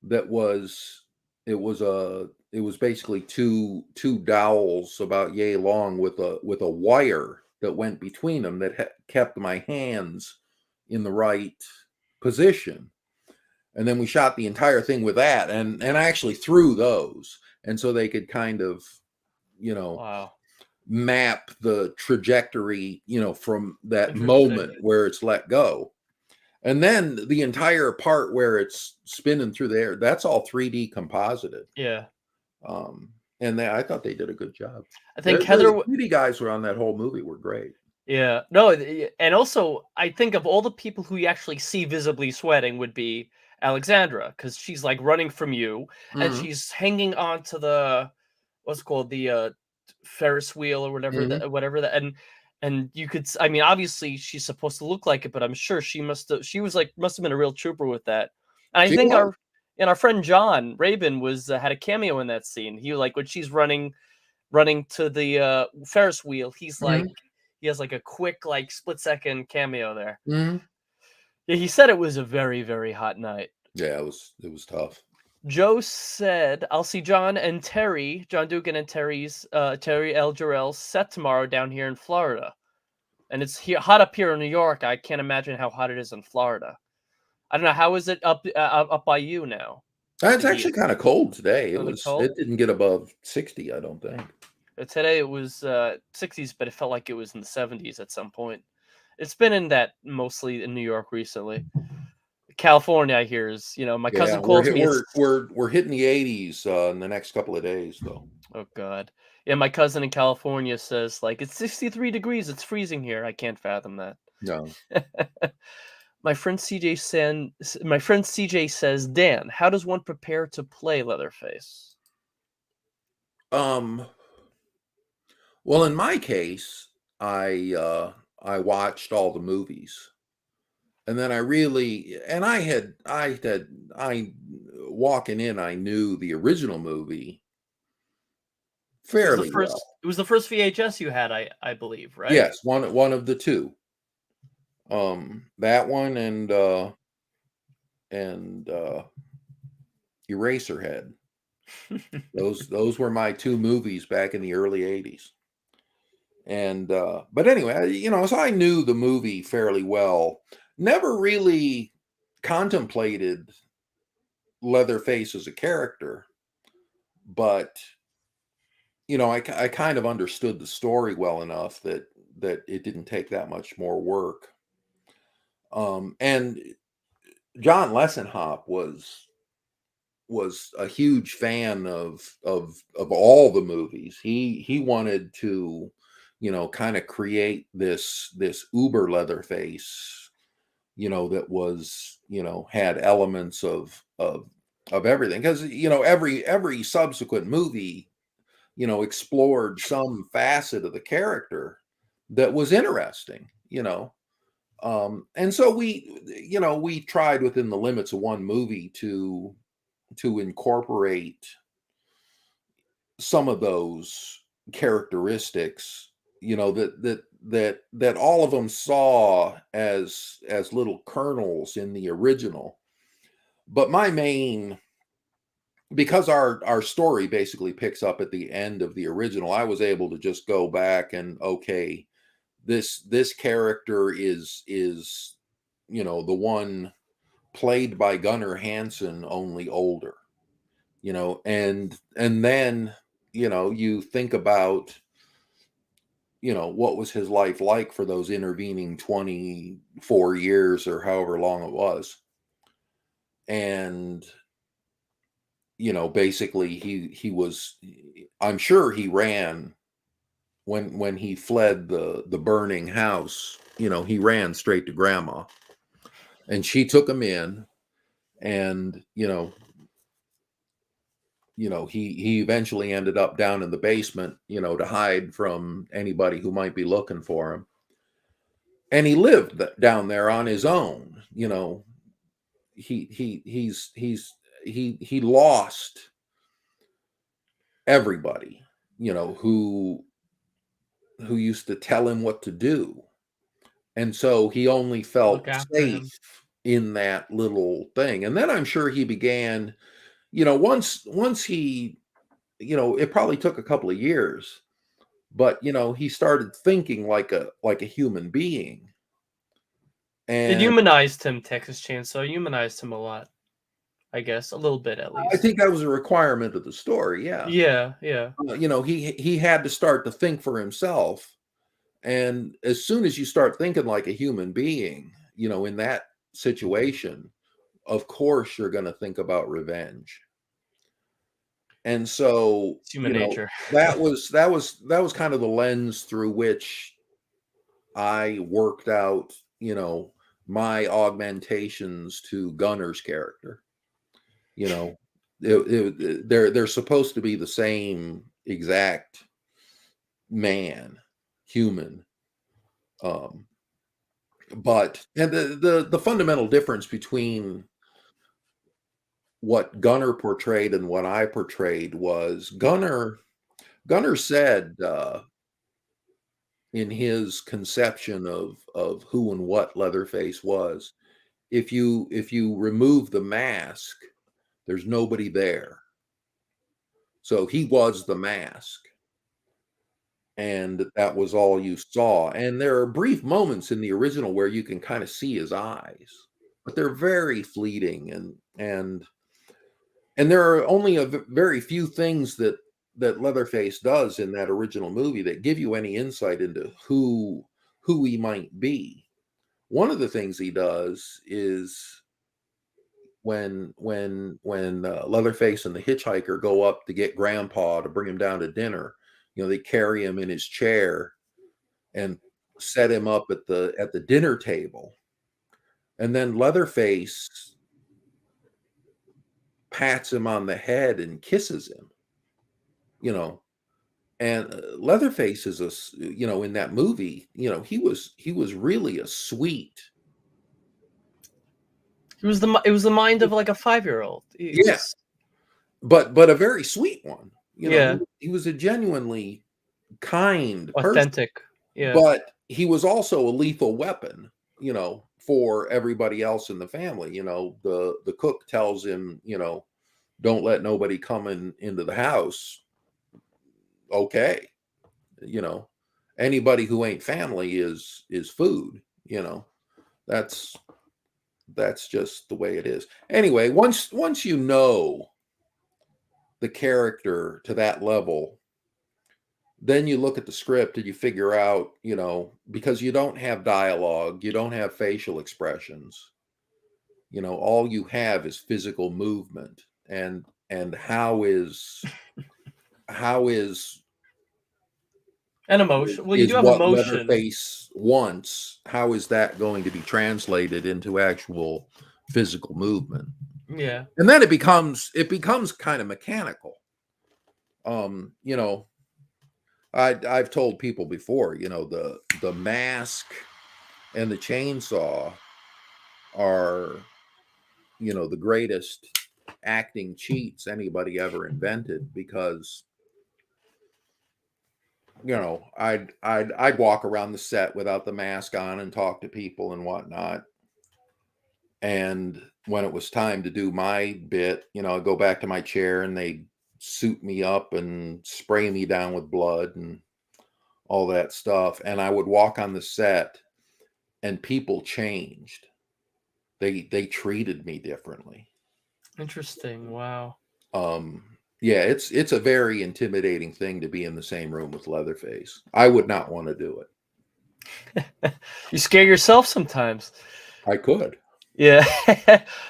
that was it was basically two dowels about yay long with a wire that went between them that kept my hands in the right position. And then we shot the entire thing with that, and I actually threw those, and so they could kind of, you know, Wow. map the trajectory, you know, from that Interesting. moment where it's let go. And then the entire part where it's spinning through the air, that's all 3D composited. Yeah. And I thought they did a good job. I think The 3D guys were on that whole movie were great. Yeah. No, and also I think of all the people who you actually see visibly sweating would be Alexandra, because she's like running from you and Mhm. she's hanging on to the what's it called, the Ferris wheel or whatever Mhm. that and you could I mean obviously she's supposed to look like it, but I'm sure she must have been a real trooper with that. And I She think was. our friend John Rabin was had a cameo in that scene. He like when she's running to the Ferris wheel, he's like Mhm. he has like a quick like split second cameo there. Mhm. Yeah, he said it was a very, very hot night. Yeah, it was tough. Joe said, "I'll see John Dugan and Terry L. Jarrell set tomorrow down here in Florida, and it's hot up here in New York. I can't imagine how hot it is in Florida. I don't know how is it up by you now. It's The heat actually kind of cold today. gonna be cold. It didn't get above 60, I don't think. Today it was 60s, but it felt like it was in the 70s at some point. It's been in that mostly in New York recently. California, I hear is my Yeah, cousin calls me. It's we're hitting the 80s in the next couple of days though. oh god, yeah. My cousin in California says like it's 63 degrees. It's freezing here. I can't fathom that. No. My friend CJ says, Dan, how does one prepare to play Leatherface? Um well, in my case, I watched all the movies. And then I walking in, I knew the original movie fairly well. It was the first VHS you had, I believe, right? Yes, one of the two. That one and Eraserhead. Those were my two movies back in the early 80s. And but anyway, so I knew the movie fairly well. Never really contemplated Leatherface as a character, but I kind of understood the story well enough that it didn't take that much more work. And John Lessenhop was a huge fan of all the movies. He wanted to, kind of create this uber Leatherface, that was, had elements of everything, because every subsequent movie, explored some facet of the character that was interesting, and so we tried within the limits of one movie to incorporate some of those characteristics, that all of them saw as little kernels in the original. But my main because our story basically picks up at the end of the original, I was able to just go back and okay, this character is the one played by Gunnar Hansen, only older, and then, you think about, what was his life like for those intervening 24 years or however long it was. And, basically he was, I'm sure he ran when he fled the burning house, he ran straight to grandma, and she took him in, and he eventually ended up down in the basement, to hide from anybody who might be looking for him. And he lived down there on his own. He lost everybody, who used to tell him what to do. And so he only Look felt after him. safe in that little thing. And then I'm sure he began, once he, it probably took a couple of years, but he started thinking like a human being. It And humanized him, Texas Chainsaw. Humanized him a lot, I guess. A little bit, at I least. think that was a requirement of the story. Yeah. Yeah, yeah. He had to start to think for himself. And as soon as you start thinking like a human being, in that situation, of course you're going to think about revenge. And so, It's human nature. that was kind of the lens through which I worked out, my augmentations to Gunner's character. You know, they're supposed to be the same exact man, human. Um, but and the fundamental difference between what Gunner portrayed and what I portrayed was Gunner said, in his conception of who and what Leatherface was, if you remove the mask, there's nobody there. So he was the mask, and that was all you saw. And there are brief moments in the original where you can kind of see his eyes, but they're very fleeting, and there are only very few things that Leatherface does in that original movie that give you any insight into who he might be. One of the things he does is when Leatherface and the hitchhiker go up to get Grandpa to bring him down to dinner, they carry him in his chair and set him up at the dinner table, and then Leatherface pats him on the head and kisses him, you know. And Leatherface is in that movie, he was really a sweet. It was the mind of like a 5-year-old. It Yeah, was but a very sweet one. yeah, He was a genuinely kind person, authentic. Yeah. but he was also a lethal weapon, for everybody else in the family. The cook tells him, don't let nobody come into the house. Okay, you know, anybody who ain't family is food. That's that's just the way it is. Anyway, once you know the character to that level, then you look at the script and you figure out, because you don't have dialogue, you don't have facial expressions, all you have is physical movement, and how is And emotion. Well, you is do have what emotion. Leatherface wants, how is that going to be translated into actual physical movement? Yeah. And then it becomes kind of mechanical. um you know I've told people before, the mask and the chainsaw are, the greatest acting cheats anybody ever invented, because I'd walk around the set without the mask on and talk to people and whatnot. And when it was time to do my bit, I'd go back to my chair and they'd suit me up and spray me down with blood and all that stuff. And I would walk on the set and people changed. They treated me differently. Interesting. Wow. Yeah, it's a very intimidating thing to be in the same room with Leatherface. I would not want to do it. You scare yourself sometimes. I could. Yeah.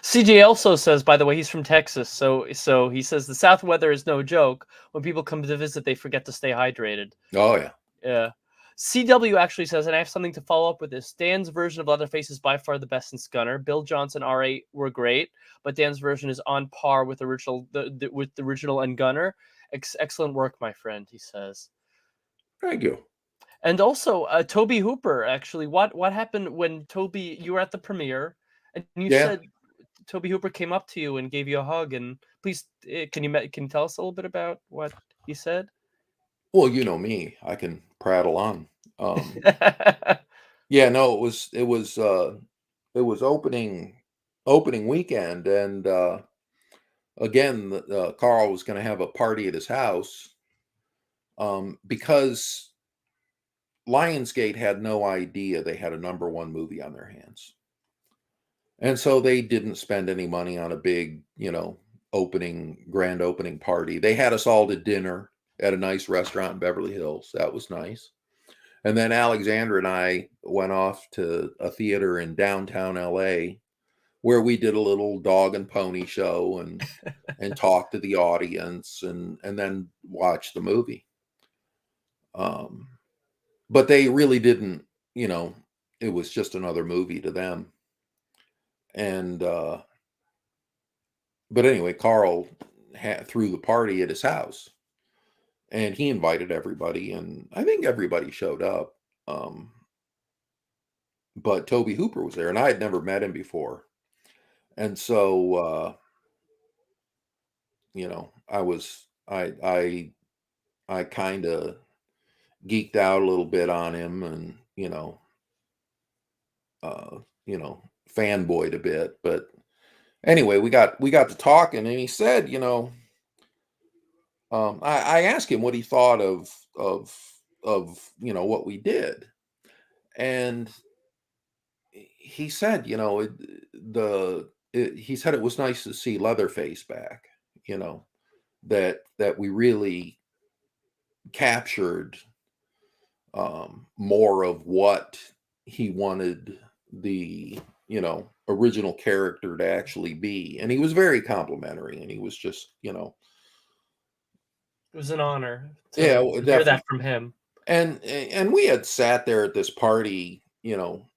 CJ also says, by the way, he's from Texas, so he says the South weather is no joke. When people come to visit, they forget to stay hydrated. Oh yeah. Yeah. CW actually says, and I have something to follow up with this. Dan's version of Leatherface is by far the best in Scunner. Bill Johnson R8 were great, but Dan's version is on par with with the original and Gunner. Excellent work, my friend, he says. Thank you. And also, Toby Hooper. Actually, what happened when Toby? You were at the premiere, and you Yeah. said Toby Hooper came up to you and gave you a hug. And please, can you tell us a little bit about what he said? Well, you know me. I can prattle on. Yeah, no, it was opening weekend, and again, Carl was going to have a party at his house, because Lionsgate had no idea they had a #1 movie on their hands. And so they didn't spend any money on a big, grand opening party. They had us all to dinner at a nice restaurant in Beverly Hills. That was nice. And then Alexandra and I went off to a theater in downtown LA where we did a little dog and pony show and talked to the audience and then watched the movie. But they really didn't, it was just another movie to them. And but anyway, Carl threw the party at his house, and he invited everybody, and I think everybody showed up. But Toby Hooper was there, and I had never met him before, and so I was I kind of geeked out a little bit on him, and uh, fanboyed a bit, but anyway, we got to talking, and he said, I asked him what he thought of what we did, and he said, he said it was nice to see Leatherface back, that we really captured more of what he wanted the original character to actually be, and he was very complimentary, and he was just It was an honor yeah, to hear definitely. that from him. And we had sat there at this party,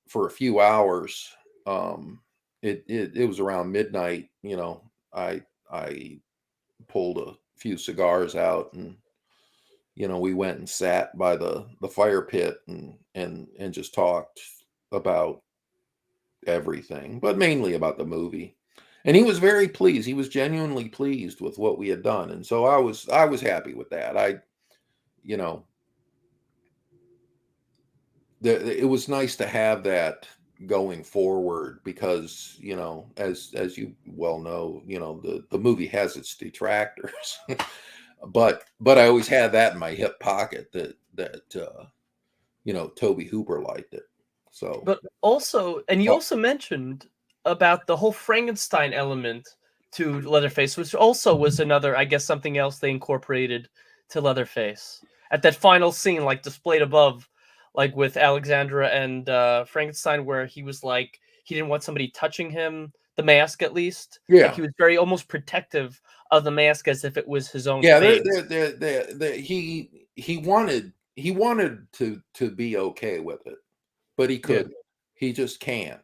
for a few hours. It was around midnight. I pulled a few cigars out, and we went and sat by the fire pit and just talked about everything, but mainly about the movie. And he was very pleased. He was genuinely pleased with what we had done, and so I was happy with that. You know, it was nice to have that going forward because as you well know, the movie has its detractors, but I always had that in my hip pocket that Toby Hooper liked it. So But also, and you oh, also mentioned about the whole Frankenstein element to Leatherface, which also was another, I guess, something else they incorporated to Leatherface at that final scene, like displayed above, like with Alexandra and Frankenstein, where he was like he didn't want somebody touching him, the mask at least, like yeah, he was very almost protective of the mask as if it was his own yeah, face. he wanted to be okay with it, but he Yeah, couldn't. He just can't.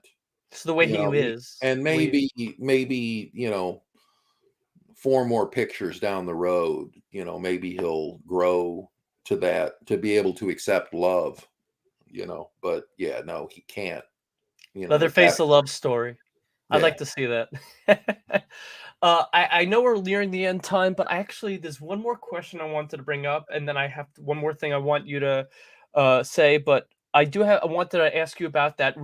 so the way he is, And maybe 4 more pictures down the road, maybe he'll grow to that to be able to accept love, but yeah, no, he can't, with Leatherface, that. a love story. I'd Yeah. like to see that. I know we're nearing the end time, but there's one more question I wanted to bring up, and then I have one more thing I want you to say. But I wanted to ask you about that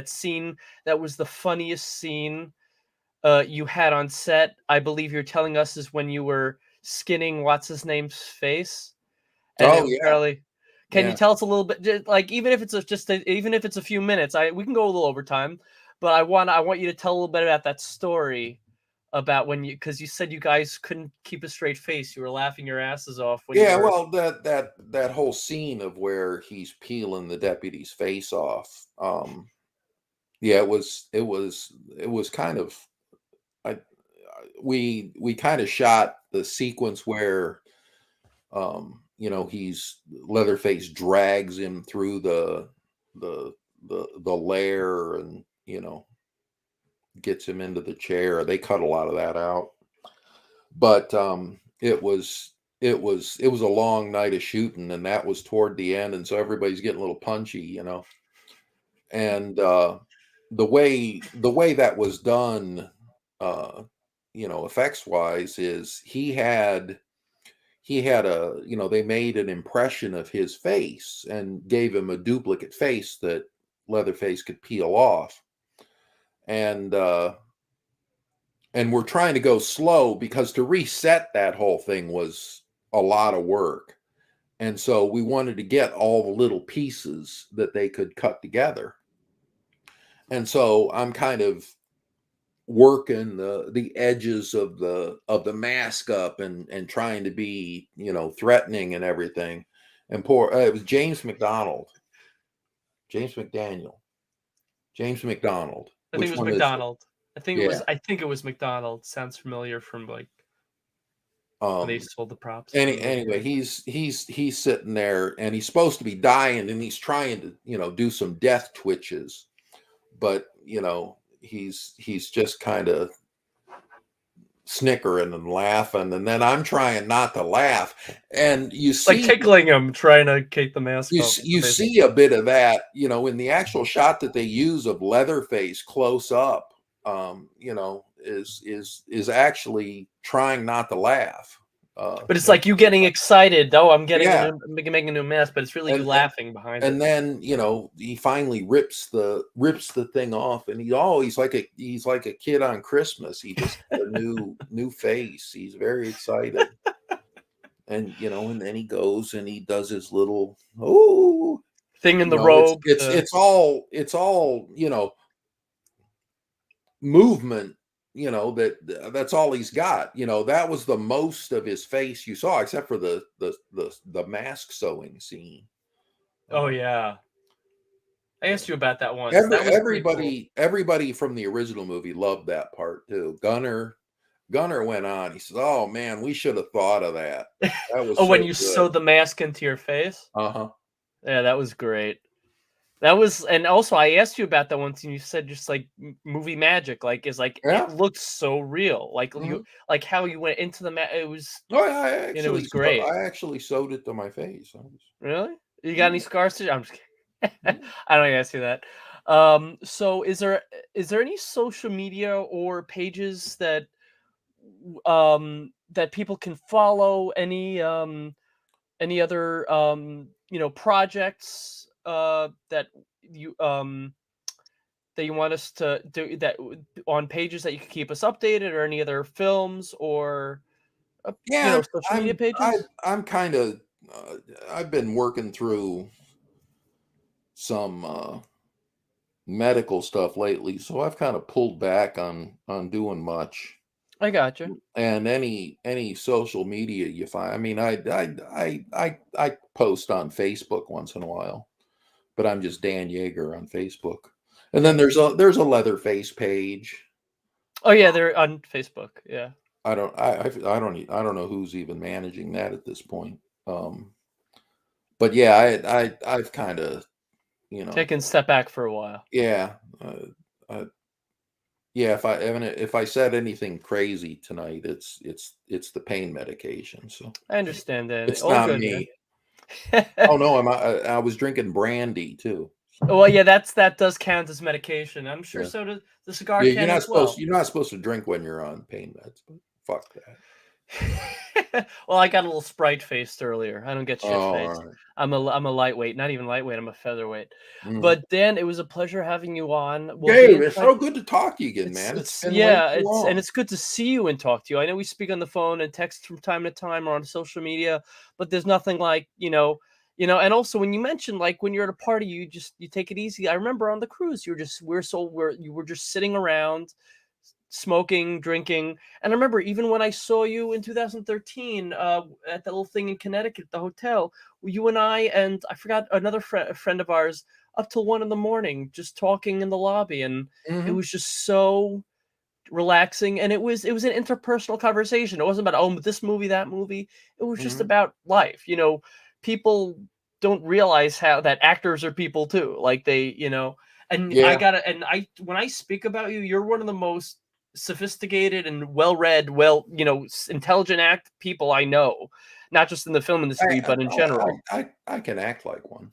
scene that was the funniest scene you had on set. I believe you're telling us is when you were skinning what's his name's face, and it Oh was yeah. barely. Can you Yeah. tell us a little bit, like even if it's even if it's a few minutes? We can go a little over time, But I want you to tell a little bit about that story about because you said you guys couldn't keep a straight face. You were laughing your asses off when you Yeah, were. well, that whole scene of where he's peeling the deputy's face off. Yeah, it was kind of I we kind of shot the sequence where he's Leatherface drags him through the the lair and gets him into the chair. They cut a lot of that out. But it was a long night of shooting, and that was toward the end, and so everybody's getting a little punchy. And the way that was done, effects wise, is he had they made an impression of his face and gave him a duplicate face that Leatherface could peel off. And we're trying to go slow because to reset that whole thing was a lot of work. And so we wanted to get all the little pieces that they could cut together. And so I'm kind of working the edges of the mask up and trying to be, threatening and everything. And it was James McDonald. James McDaniel. James McDonald. I think Which it was one is it? McDonald. I think it Yeah. was. I think it was McDonald. Sounds familiar from like when they sold the props. Anyway, he's sitting there and he's supposed to be dying and he's trying to, do some death twitches, but he's just kind of snickering and laughing, and then I'm trying not to laugh, and you see like tickling him, trying to take the mask off. You see a bit of that, in the actual shot that they use of Leatherface close up, is actually trying not to laugh. But it's like you getting excited. Oh, I'm getting Yeah. making a new mask, but it's really you laughing behind it. And then he finally rips the thing off, and he's like a kid on Christmas. He just got a new face. He's very excited. And and then he goes and he does his little thing in the robe. It's all movement. That's all he's got. That was the most of his face you saw, except for the mask sewing scene. Oh yeah, I asked you about that once. Everybody from the original movie loved that part too. Gunner went on. He says, "Oh man, we should have thought of that." That was when you sewed the mask into your face. Yeah, that was great. That was, and also I asked you about that once, and you said just like movie magic, like it looked so real, like you like how you went into the it was. Oh, yeah, it was great. I actually sewed it to my face. Really? You got any scars? I'm just kidding. I don't ask you that. So is there any social media or pages that that people can follow? Any other projects that you want us to do that on pages that you can keep us updated, or any other films or social media pages? I'm kind of I've been working through some medical stuff lately, so I've kind of pulled back on doing much. I got you. And any social media you find, I mean, I post on Facebook once in a while, but I'm just Dan Yeager on Facebook. And then there's a Leatherface page. Oh yeah, they're on Facebook. Yeah. I don't know who's even managing that at this point. But yeah, I've kind of taken a step back for a while. Yeah. Yeah, if I said anything crazy tonight, it's the pain medication. So I understand that. It's not good, me. Oh no, I was drinking brandy too. So. Well, yeah, that does count as medication. I'm sure. Yeah. So does the cigar. Yeah, you're not supposed to drink when you're on pain meds. But fuck that. Well, I got a little Sprite faced earlier. I don't get shit faced. Right. I'm a lightweight, not even lightweight. I'm a featherweight. But Dan, it was a pleasure having you on. Dave, it's so good to talk to you again, man. It's good to see you and talk to you. I know we speak on the phone and text from time to time or on social media, but there's nothing like You know, and also when you mentioned like when you're at a party, you take it easy. I remember on the cruise, you were just sitting around, smoking, drinking. And I remember even when I saw you in 2013 at that little thing in Connecticut, the hotel, you and I forgot another friend of ours, up till 1 in the morning, just talking in the lobby, and it Hmm. was just so relaxing, and it was an interpersonal conversation. It wasn't about, oh, this movie, that movie. It was just Hmm. about life. You know, people don't realize how that actors are people too. Like they, and I Yeah. gotta, and I when I speak about you, you're one of the most sophisticated and well-read, intelligent act people I know, not just in the film industry, but in general. I can act like one.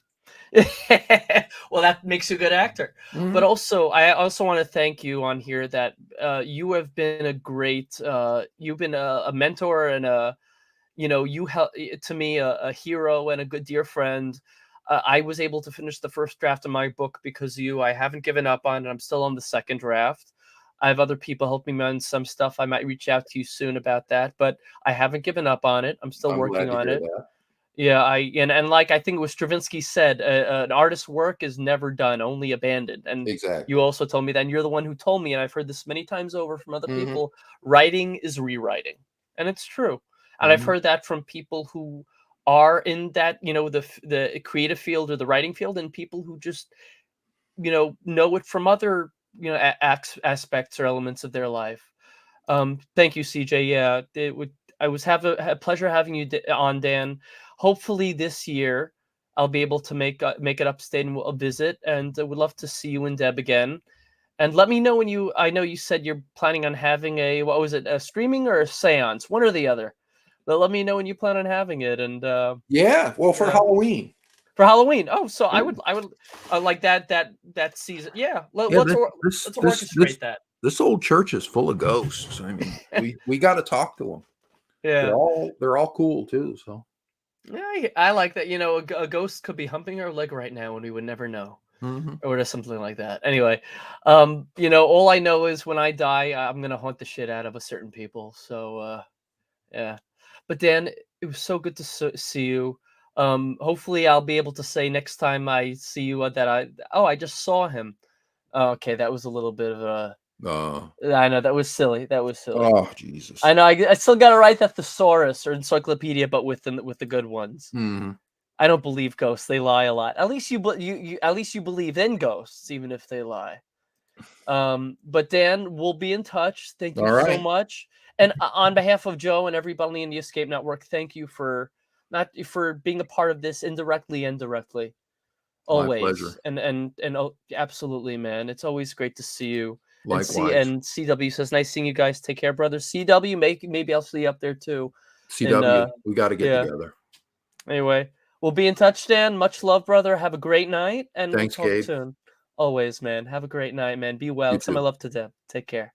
Well, that makes you a good actor. But Hmm. also, I also want to thank you on here that you have been a great, you've been a mentor and you help to me a hero and a good dear friend. I was able to finish the first draft of my book because of you. I haven't given up on it. I'm still on the second draft. I have other people helping me on some stuff. I might reach out to you soon about that, but I haven't given up on it. I'm still I'm working glad to on hear it. that. Yeah, and like I think it was Stravinsky said, an artist's work is never done, only abandoned. And you Exactly. also told me that, and you're the one who told me, and I've heard this many times over from other Hmm. people, writing is rewriting. And it's true. And I've Hmm. heard that from people who are in that, the creative field or the writing field, and people who just, know it from other, aspects or elements of their life. Thank you, CJ. Yeah, it would. I was have a pleasure having you on, Dan. Hopefully this year I'll be able to make it upstate and we'll visit, and would love to see you and Deb again. And let me know when you. I know you said you're planning on having a, what was it, a streaming or a séance, one or the other. But let me know when you plan on having it, and Yeah. Well, for yeah, Halloween. for Halloween. Oh, so I Yeah. would I would like that season. Yeah, Yeah. let's orchestrate that. This old church is full of ghosts. I mean, we got to talk to them. Yeah. They're all cool too. So. Yeah, I like that. You know, a ghost could be humping our leg right now, and we would never know, Hmm. or just something like that. Anyway, all I know is when I die, I'm gonna haunt the shit out of a certain people. So, yeah. But Dan, it was so good to see you. Hopefully, I'll be able to say next time I see you that I just saw him. Oh, okay, that was a little bit of a. Uh, I know that was silly. That was silly. oh I Jesus. know. I still got to write that thesaurus or encyclopedia, but with the good ones. Hmm. I don't believe ghosts. They lie a lot. At least at least you believe in ghosts, even if they lie. But Dan, we'll be in touch. Thank you All so right. much. And on behalf of Joe and everybody in the Escape Network, thank you for not for being a part of this indirectly and directly. My Always. pleasure. And oh, absolutely, man. It's always great to see you. Likewise. And CW says, nice seeing you guys. Take care, brother. CW, maybe I'll see you up there too. And CW, we got to get yeah. together. Anyway, we'll be in touch, Dan. Much love, brother. Have a great night, and we'll Thanks, talk Gabe. soon. Always, man. Have a great night, man. Be well. You Send my too. love to Deb. Take care.